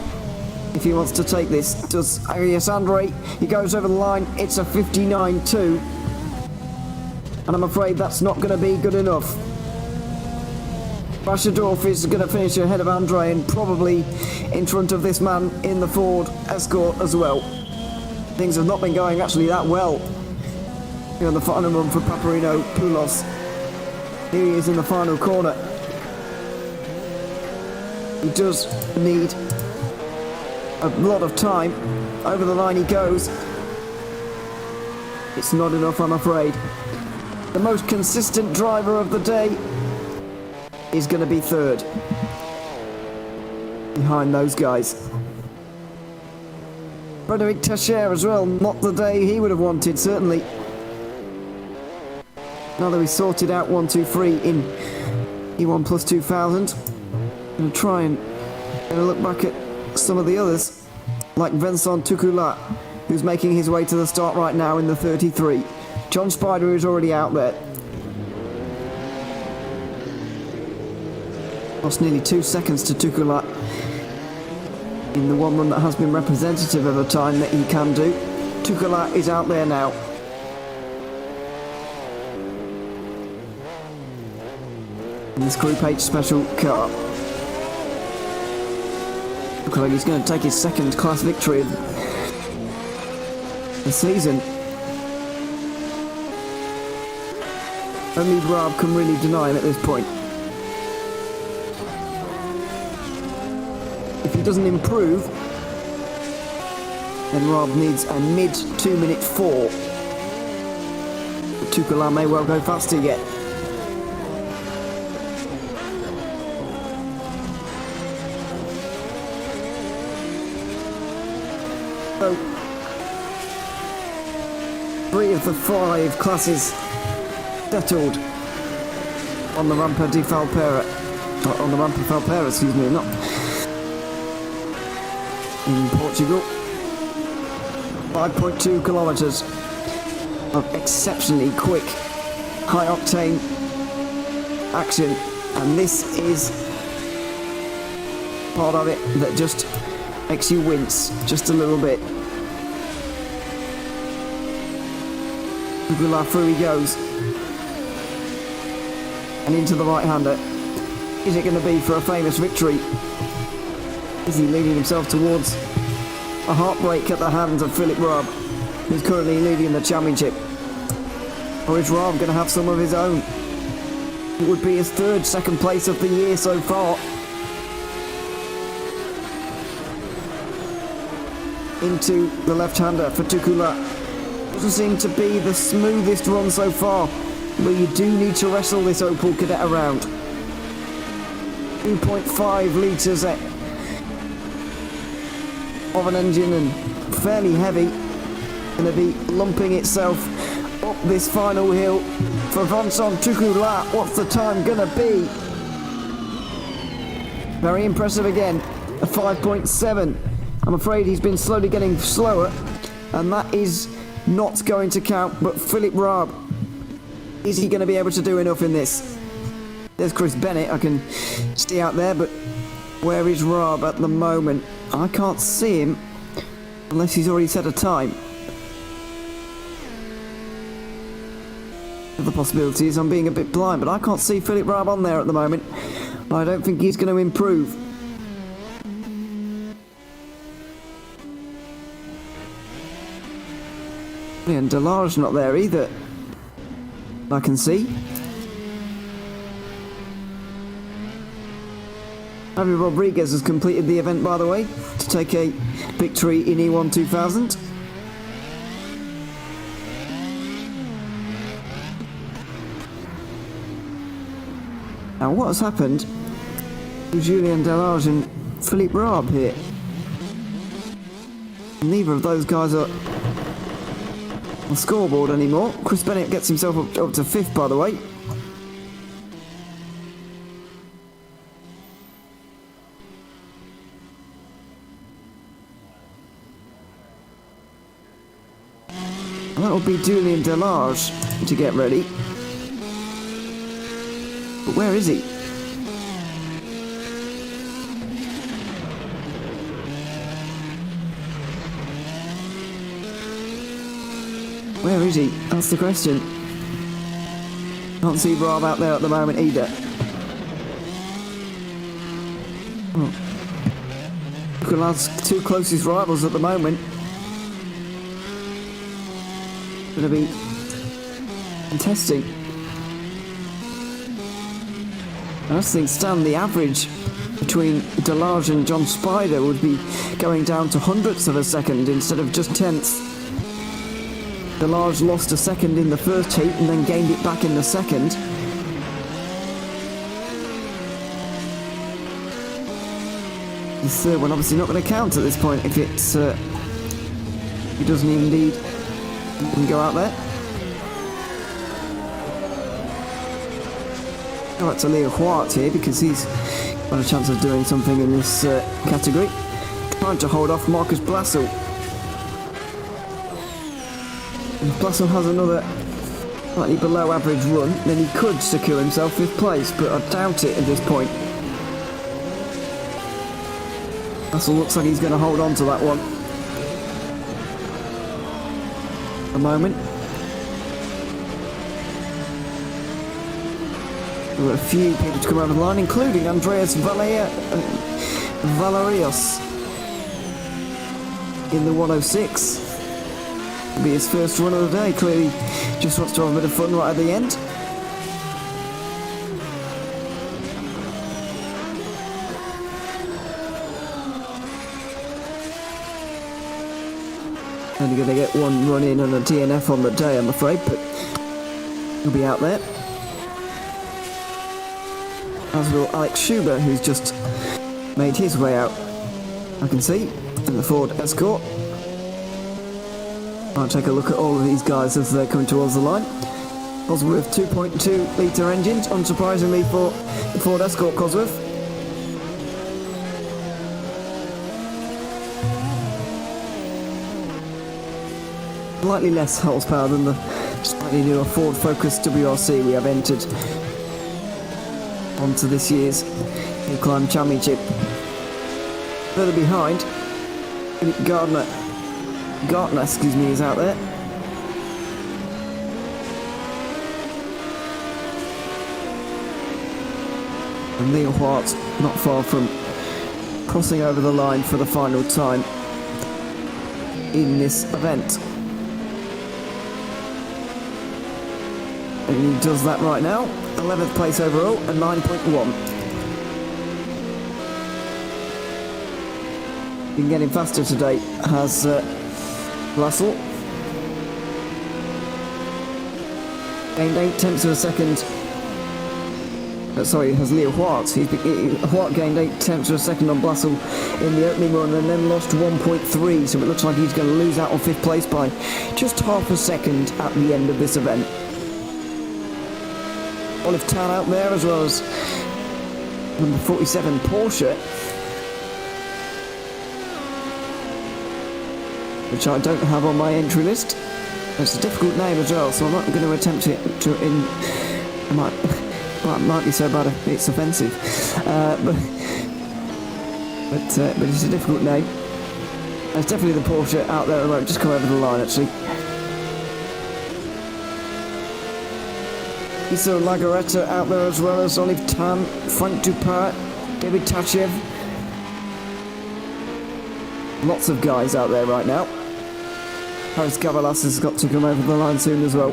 if he wants to take this. Does Arias Andre? He goes over the line. It's a 59.2, and I'm afraid that's not going to be good enough. Bashadorf is going to finish ahead of Andre and probably in front of this man in the Ford Escort as well. Things have not been going actually that well here on the final run for Paparino Poulos. Here he is in the final corner. He does need a lot of time. Over the line he goes. It's not enough, I'm afraid. The most consistent driver of the day is going to be third behind those guys. Frederic Tacher as well, not the day he would have wanted, certainly. Now that we sorted out 1, 2, 3 in E1 Plus 2000, I'm going to try and get a look back at some of the others, like Vincent Tucula, who's making his way to the start right now in the 33. John Spider is already out there. Lost nearly 2 seconds to Tucula in the one run that has been representative of a time that he can do. Tucula is out there now. In this Group H special car. Looks like he's going to take his second class victory of the season. Only Raab can really deny him at this point. If he doesn't improve, then Raab needs a mid 2 minute 4. But Tucula may well go faster yet. So, 3 of the 5 classes settled on the Rampa di Falperra, on the Rampa Falperra, excuse me, not in Portugal. 5.2 kilometres of exceptionally quick, high-octane action, and this is part of it that just makes you wince just a little bit. Through he goes, and into the right-hander. Is it going to be for a famous victory? Is he leading himself towards a heartbreak at the hands of Philip Raab, who's currently leading the championship? Or is Raab going to have some of his own? It would be his third second place of the year so far. Into the left-hander for Tucula. Doesn't seem to be the smoothest run so far, but you do need to wrestle this Opel Kadett around. 2.5 litres of an engine and fairly heavy. Going to be lumping itself up this final hill for Vincent Tucula. What's the time going to be? Very impressive again, a 5.7. I'm afraid he's been slowly getting slower, and that is not going to count. But Philip Raab, is he going to be able to do enough in this? There's Chris Bennett, I can see out there, but where is Raab at the moment? I can't see him unless he's already set a time. The possibility is I'm being a bit blind, but I can't see Philip Raab on there at the moment. I don't think he's going to improve. And Delar's not there either, I can see. Javi Rodriguez has completed the event, by the way, to take a victory in E1 2000. Now, what has happened to Julien Delage and Philippe Raab here? Neither of those guys are on the scoreboard anymore. Chris Bennett gets himself up to 5th, by the way. And that will be Julien Delage to get ready. But where is he? Where is he? That's the question. Can't see Raab out there at the moment either. Oh. Look at lads, 2 closest rivals at the moment. Going to be contesting. I just think, Stan, the average between Delage and John Spider would be going down to hundredths of a second instead of just tenths. Delage lost a second in the first heat and then gained it back in the second. The third one obviously not going to count at this point if it's he doesn't indeed go out there. Go back to Leo Huart here because he's got a chance of doing something in this category. Trying to hold off Marcus Blassel. If Blassel has another slightly below average run, then he could secure himself 5th place, but I doubt it at this point. Blassel looks like he's going to hold on to that one. At the moment. There were a few people to come over the line, including Andreas Valerius in the 106. It'll be his first run of the day. Clearly just wants to have a bit of fun right at the end. Only going to get one run in and a DNF on the day, I'm afraid, but he'll be out there. As will Alex Schubert, who's just made his way out, I can see, in the Ford Escort. I'll take a look at all of these guys as they're coming towards the line. Cosworth 2.2 litre engines, unsurprisingly for the Ford Escort Cosworth. Slightly less horsepower than the slightly newer Ford Focus WRC we have entered onto this year's Hill Climb Championship. Further behind, Gardner, is out there. And Leo Hart not far from crossing over the line for the final time in this event. And he does that right now. 11th place overall and 9.1. Been getting faster today has Russell. Gained 8/10 of a second. Sorry, has Leo Hart. Hart gained 8/10 of a second on Blassel in the opening run and then lost 1.3, so it looks like he's going to lose out on 5th place by just half a second at the end of this event. Olive Tan out there, as well as number 47 Porsche, which I don't have on my entry list. It's a difficult name as well, so I'm not going to attempt it it might be so bad it's offensive, but it's a difficult name. There's definitely the Porsche out there at the moment. Just come over the line actually. Issa Lagaretta out there, as well as Olive Tan, Frank Dupart, David Tachev. Lots of guys out there right now. Harris Gavalas has got to come over the line soon as well.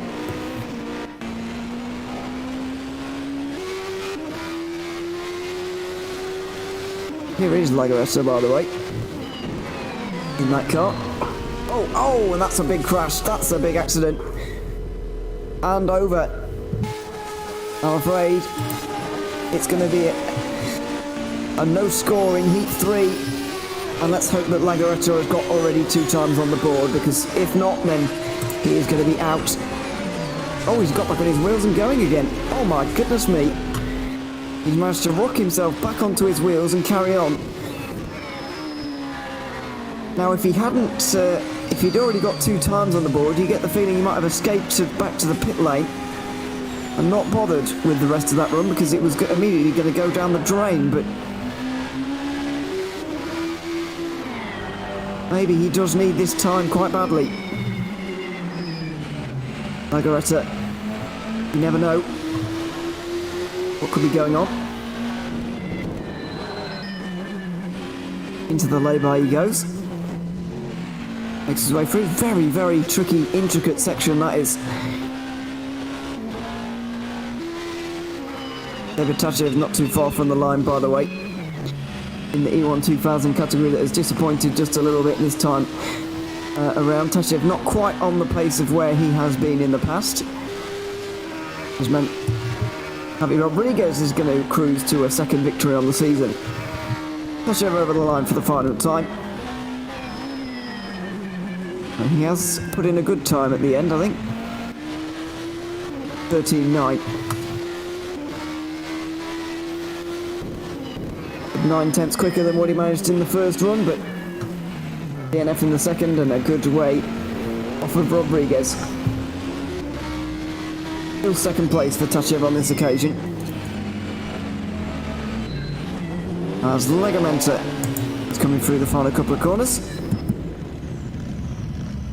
Here is Lagaretta, by the way, in that car. Oh, and that's a big crash. That's a big accident. And over. I'm afraid it's going to be a no-scoring Heat 3. And let's hope that Lagaretto has got already 2 times on the board, because if not, then he is going to be out. Oh, he's got back on his wheels and going again. Oh my goodness me. He's managed to rock himself back onto his wheels and carry on. Now, if he hadn't, if he'd already got 2 times on the board, you get the feeling he might have escaped back to the pit lane and not bothered with the rest of that run, because it was immediately going to go down the drain. But maybe he does need this time quite badly. Lagaretto, you never know what could be going on. Into the lay-by he goes. Makes his way through. Very, very tricky, intricate section that is. David Tachev not too far from the line, by the way, in the E1 2000 category, that has disappointed just a little bit this time around. Tachev not quite on the pace of where he has been in the past, which meant Javi Rodriguez is going to cruise to a second victory on the season. Tachev over the line for the final time. And he has put in a good time at the end, I think. 13.9. 9/10 quicker than what he managed in the first run, but DNF in the second, and a good way off of Rodriguez. Still second place for Tachev on this occasion, as Legamenta is coming through the final couple of corners.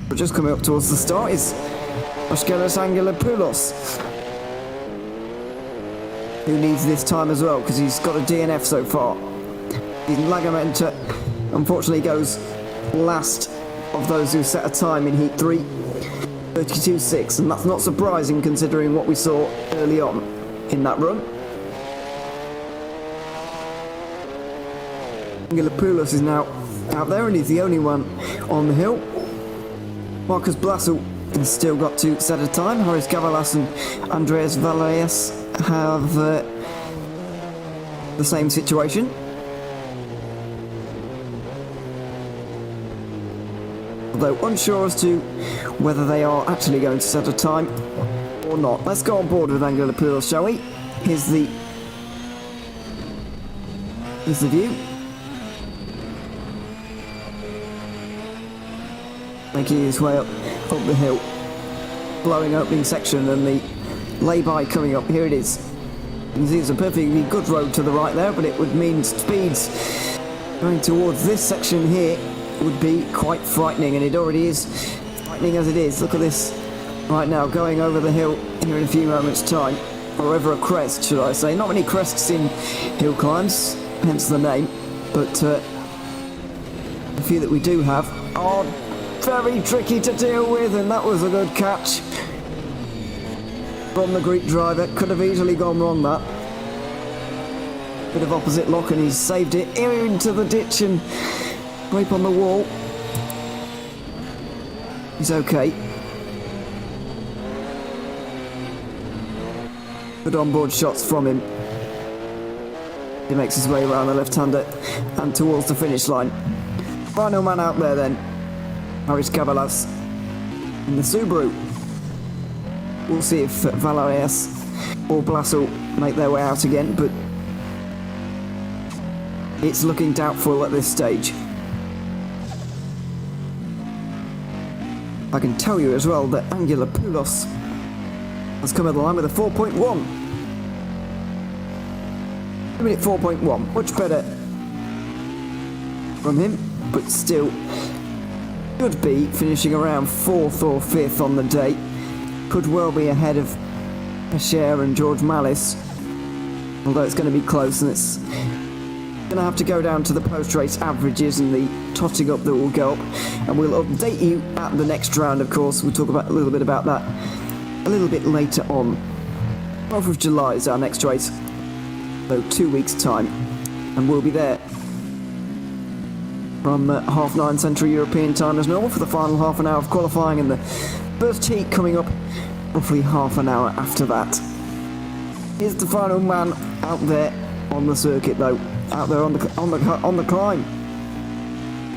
But just coming up towards the start is Oskelos Angelopoulos, who needs this time as well, because he's got a DNF so far. Legamenta unfortunately goes last of those who set a time in Heat 3, 32.6, and that's not surprising considering what we saw early on in that run. Angelopoulos is now out there, and he's the only one on the hill. Marcus Blasel has still got to set a time. Haris Gavalas and Andreas Valles have the same situation. Although unsure as to whether they are actually going to set a time or not. Let's go on board with Angelopoulos, shall we? Here's the view. Making his way up the hill, blowing opening section, and the lay-by coming up. Here it is. You can see it's a perfectly good road to the right there, but it would mean speeds going towards this section here would be quite frightening, and it already is frightening as it is. Look at this right now, going over the hill here in a few moments' time, or over a crest, should I say. Not many crests in hill climbs, hence the name, but a few that we do have are very tricky to deal with, and that was a good catch from the Greek driver. Could have easily gone wrong, that. Bit of opposite lock, and he's saved it into the ditch and scrape on the wall. He's okay. Good onboard shots from him. He makes his way around the left-hander and towards the finish line. Final man out there then, Haris Gavalas in the Subaru. We'll see if Valerias or Blasel make their way out again, but it's looking doubtful at this stage. I can tell you as well that Angelopoulos has come over the line with a 4.1. 2-minute 4.1, much better from him, but still could be finishing around 4th or 5th on the day. Could well be ahead of Pescher and George Mallis, although it's going to be close, and it's going to have to go down to the post-race averages and the totting up that will go up, and we'll update you at the next round, of course. We'll talk about a little bit about that a little bit later on. 12th of July is our next race, so 2 weeks' time, and we'll be there from 9:30 Central European time as normal for the final half an hour of qualifying, and the first heat coming up roughly half an hour after that. Here's the final man out there on the circuit, though. Out there on the climb.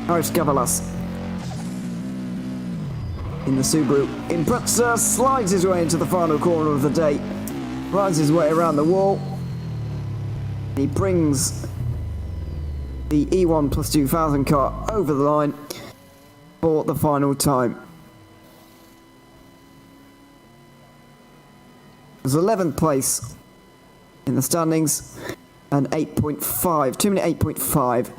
Aris Gavalas in the Subaru Impreza slides his way into the final corner of the day, rides his way around the wall. He brings the E1 Plus 2000 car over the line for the final time. It was 11th place in the standings and 8.5, 2 minute 8.5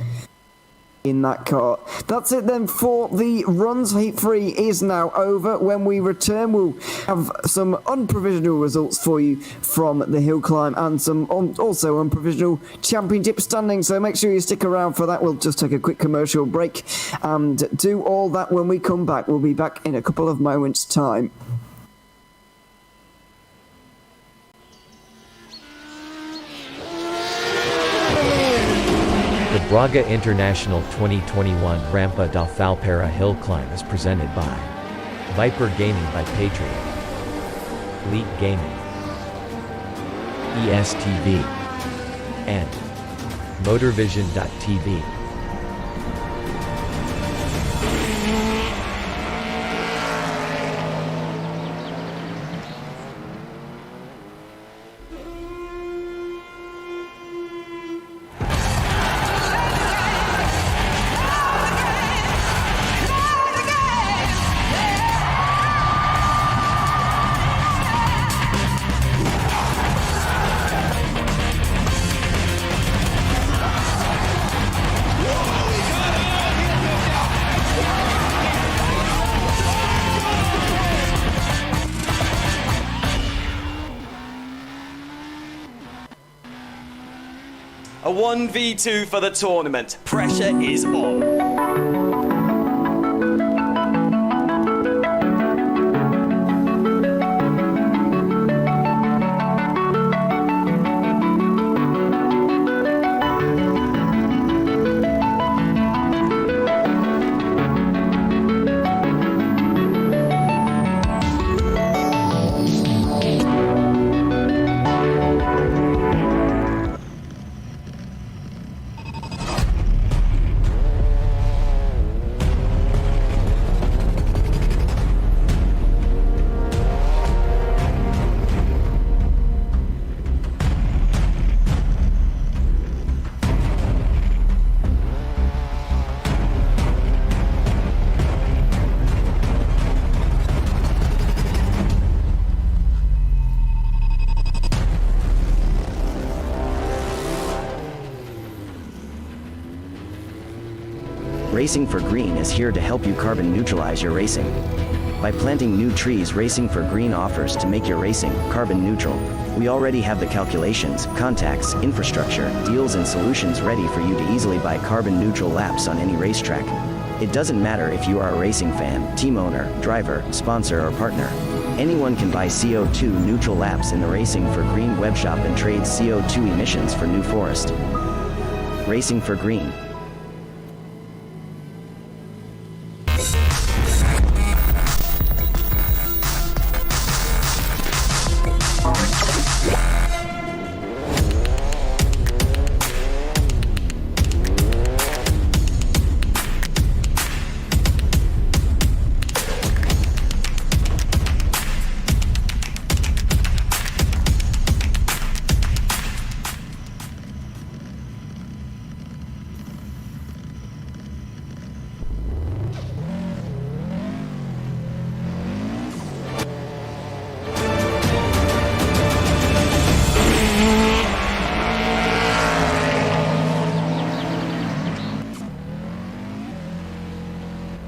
in that car. That's it then for the runs. Heat 3 is now over. When we return, we'll have some unprovisional results for you from the hill climb and some also unprovisional championship standings. So make sure you stick around for that. We'll just take a quick commercial break and do all that when we come back. We'll be back in a couple of moments' time. The Braga International 2021 Rampa da Falperra Hill Climb is presented by Viper Gaming by Patriot, Elite Gaming, ESTV, and Motorvision.tv. A 1v2 for the tournament. Pressure is on. Racing for Green is here to help you carbon neutralize your racing. By planting new trees, Racing for Green offers to make your racing carbon neutral. We already have the calculations, contacts, infrastructure, deals and solutions ready for you to easily buy carbon neutral laps on any racetrack. It doesn't matter if you are a racing fan, team owner, driver, sponsor or partner. Anyone can buy CO2 neutral laps in the Racing for Green webshop and trade CO2 emissions for New Forest. Racing for Green.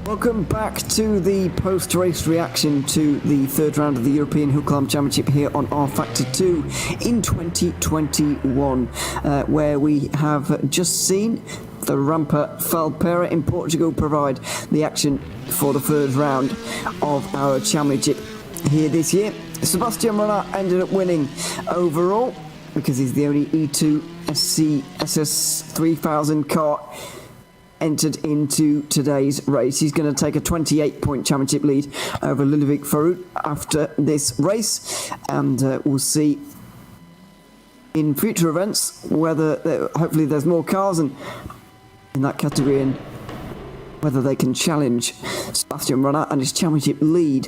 Welcome back to the post-race reaction to the third round of the European Hill Climb Championship here on R Factor 2 in 2021, where we have just seen the Rampa Falperra in Portugal provide the action for the third round of our championship here this year. Sebastian Renat ended up winning overall because he's the only E2 SC SS 3000 car entered into today's race. He's going to take a 28-point championship lead over Ludovic Farut after this race, and we'll see in future events, whether hopefully there's more cars in that category and whether they can challenge Sebastian Runner and his championship lead.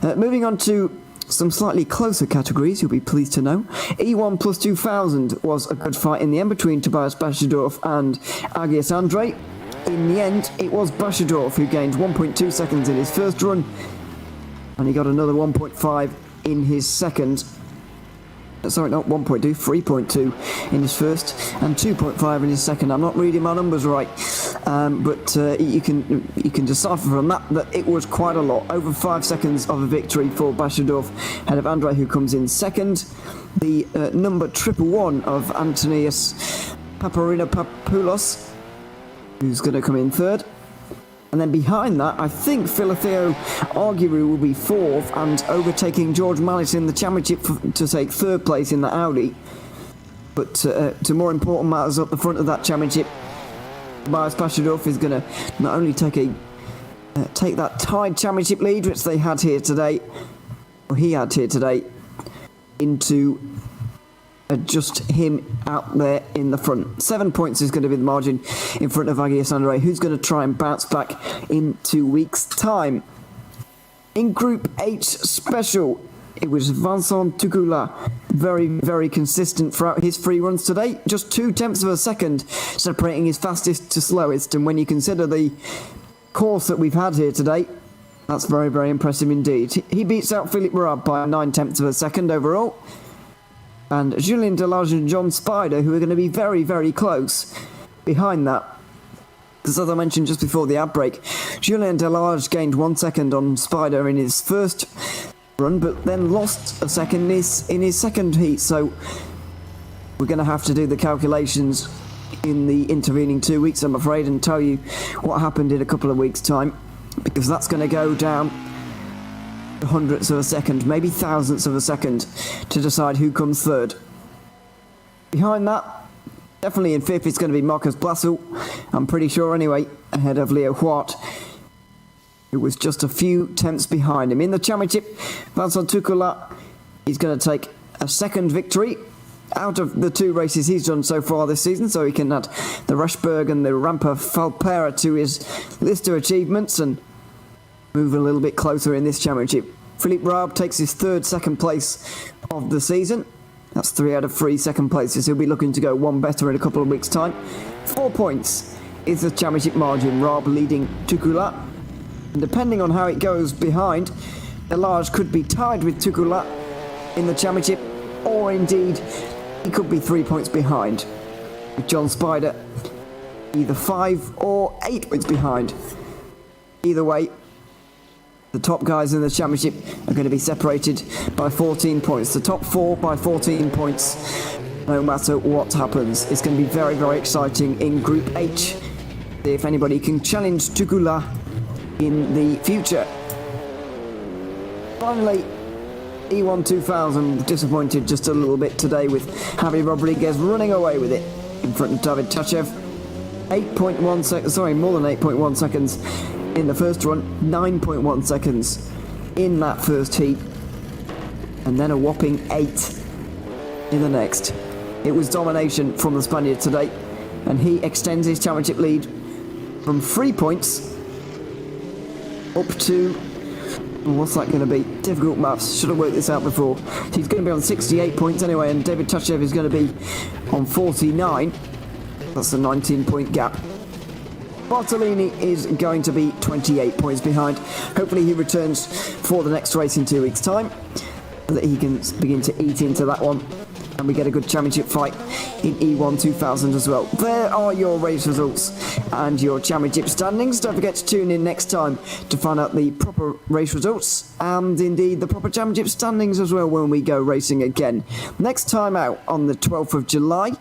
Moving on to some slightly closer categories, you'll be pleased to know. E1 plus 2000 was a good fight in the end between Tobias Bashadorf and Agius Andre. In the end, it was Bashadorf who gained 1.2 seconds in his first run, and he got another 1.5 in his second. Sorry, not 1.2, 3.2 in his first and 2.5 in his second. I'm not reading my numbers right, but you can decipher from that it was quite a lot. Over 5 seconds of a victory for Bashadorf, ahead of Andre, who comes in second. The number 111 of Antonius Paparinopoulos, who's going to come in third. And then behind that, I think Philotheo Arguru will be fourth and overtaking George Mallis in the championship to take third place in the Audi. But to more important matters up the front of that championship, Tobias Bashadorf is going to not only take that tied championship lead, which they had here today, or he had here today, into just him out there in the front. 7 points is going to be the margin in front of Agius Andre, who's going to try and bounce back in 2 weeks' time. In Group H Special, it was Vincent Tukula, very, very consistent throughout his 3 runs today. Just 0.2 of a second separating his fastest to slowest, and when you consider the course that we've had here today, that's very, very impressive indeed. He beats out Philippe Raab by 0.9 of a second overall. And Julien Delage and John Spider, who are going to be very, very close behind that. Because as I mentioned just before the outbreak, Julien Delage gained 1 second on Spider in his first run, but then lost a second in his second heat. So we're going to have to do the calculations in the intervening 2 weeks, I'm afraid, and tell you what happened in a couple of weeks' time. Because that's going to go down hundredths of a second, maybe thousandths of a second, to decide who comes third. Behind that, definitely in fifth, it's going to be Marcus Blassel, I'm pretty sure anyway, ahead of Leo Huart, who was just a few tenths behind him. In the championship, Vincent Tukula is going to take a second victory out of the 2 races he's done so far this season, so he can add the Rushberg and the Rampa Falperra to his list of achievements and move a little bit closer in this championship. Philippe Raab takes his second place of the season. That's 3 out of 3 second places. He'll be looking to go 1 better in a couple of weeks' time. 4 points is the championship margin. Raab leading Tukula. And depending on how it goes behind, Delage could be tied with Tukula in the championship, or indeed he could be 3 points behind, with John Spider either 5 or 8 points behind. Either way, the top guys in the championship are going to be separated by 14 points. The top 4 by 14 points, no matter what happens. It's going to be very, very exciting in Group H. See if anybody can challenge Tukula in the future. Finally, E1 2000 disappointed just a little bit today with Javi Rodriguez running away with it in front of David Tachev. 8.1 seconds, sorry, more than 8.1 seconds in the first run, 9.1 seconds in that first heat, and then a whopping 8 in the next. It was domination from the Spaniard today, and he extends his championship lead from 3 points up to, what's that going to be? Difficult maths, should have worked this out before. He's going to be on 68 points anyway, and David Tachev is going to be on 49. That's a 19-point gap. Bartolini is going to be 28 points behind. Hopefully he returns for the next race in 2 weeks' time, so that he can begin to eat into that one, and we get a good championship fight in E1 2000 as well. There are your race results and your championship standings. Don't forget to tune in next time to find out the proper race results and indeed the proper championship standings as well when we go racing again. Next time out on the 12th of July,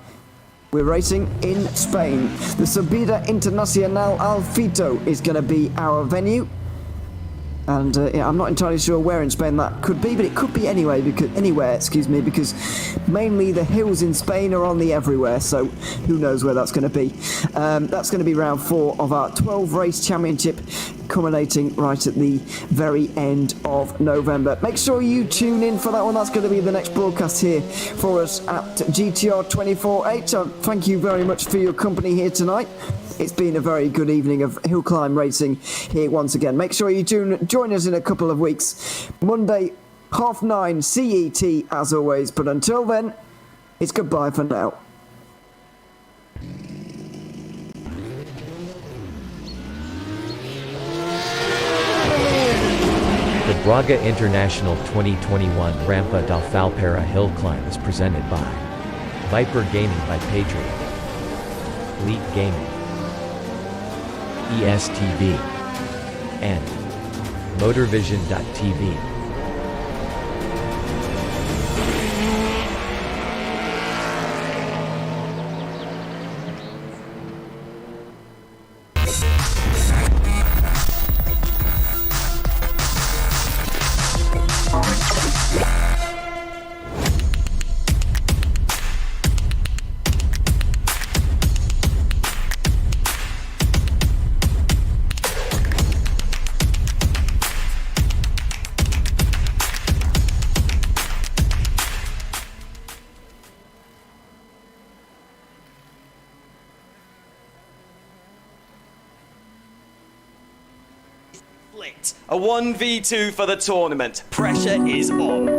we're racing in Spain. The Subida Internacional Alfito is going to be our venue. And I'm not entirely sure where in Spain that could be, but it could be anywhere, because mainly the hills in Spain are on the everywhere, so who knows where that's going to be. That's going to be round 4 of our 12 race championship, culminating right at the very end of November. Make sure you tune in for that one. That's going to be the next broadcast here for us at GTR 24/8. So thank you very much for your company here tonight. It's been a very good evening of hill climb racing here once again. Make sure you join us in a couple of weeks. Monday, 9:30 CET as always. But until then, it's goodbye for now. The Braga International 2021 Rampa da Falperra Hill Climb is presented by Viper Gaming by Patriot, Elite Gaming, ESTV, and Motorvision.tv. A 1v2 for the tournament. Pressure is on.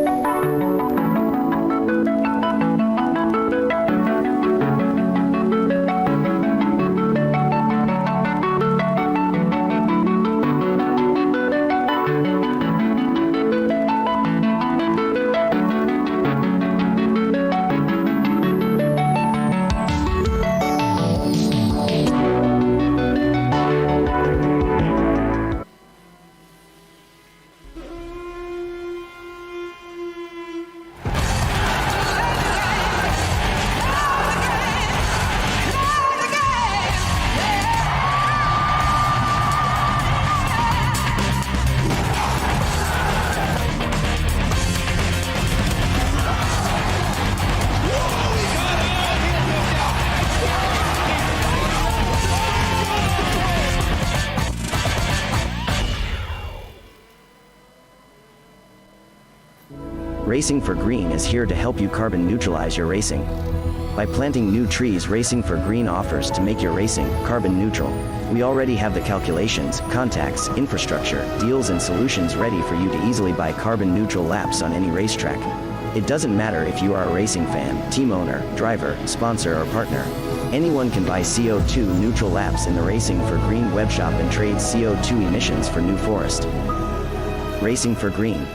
Racing for Green is here to help you carbon neutralize your racing. By planting new trees, Racing for Green offers to make your racing carbon neutral. We already have the calculations, contacts, infrastructure, deals and solutions ready for you to easily buy carbon neutral laps on any racetrack. It doesn't matter if you are a racing fan, team owner, driver, sponsor or partner. Anyone can buy CO2 neutral laps in the Racing for Green webshop and trade CO2 emissions for New Forest. Racing for Green.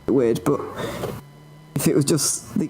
Weird, but if it was just the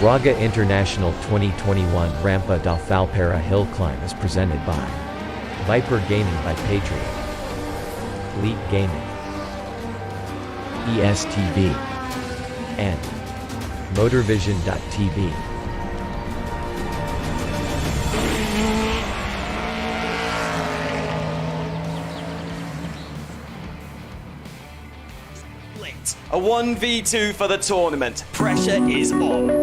Braga International 2021 Rampa da Falperra hill climb is presented by Viper Gaming by Patriot, Elite Gaming, ESTV, and Motorvision.tv. A 1v2 for the tournament. Pressure is on.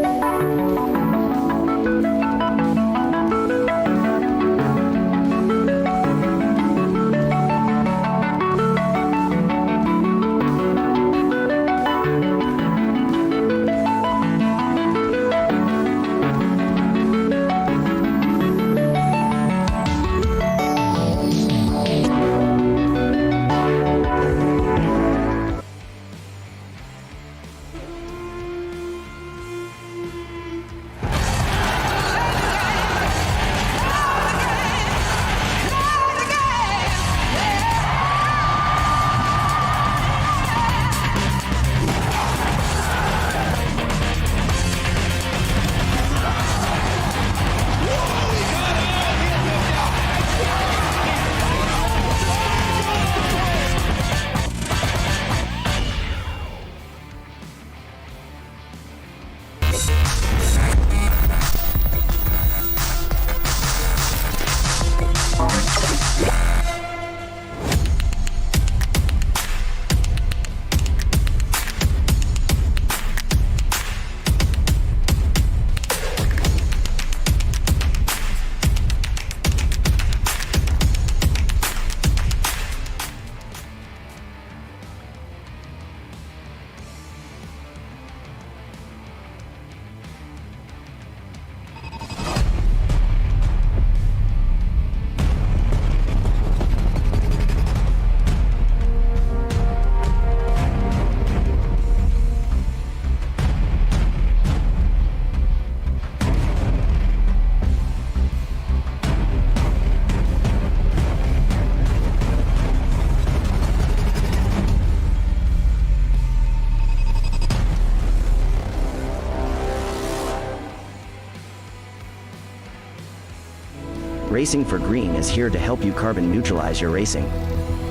Racing for Green is here to help you carbon neutralize your racing.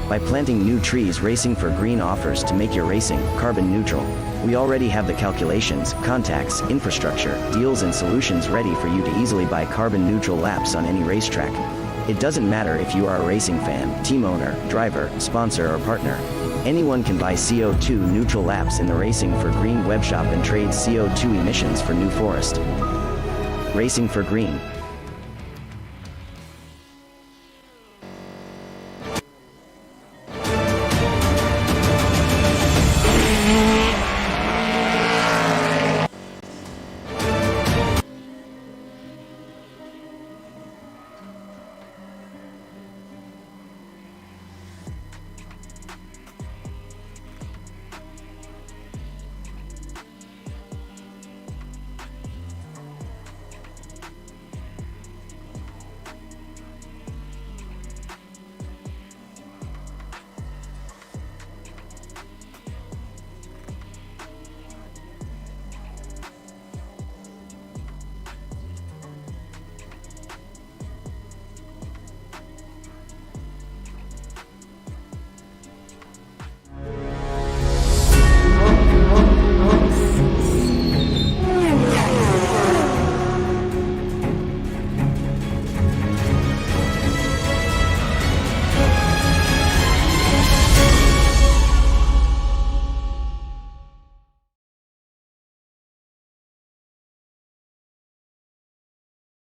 By planting new trees, Racing for Green offers to make your racing carbon neutral. We already have the calculations, contacts, infrastructure, deals and solutions ready for you to easily buy carbon neutral laps on any racetrack. It doesn't matter if you are a racing fan, team owner, driver, sponsor or partner. Anyone can buy CO2 neutral laps in the Racing for Green webshop and trade CO2 emissions for New Forest. Racing for Green.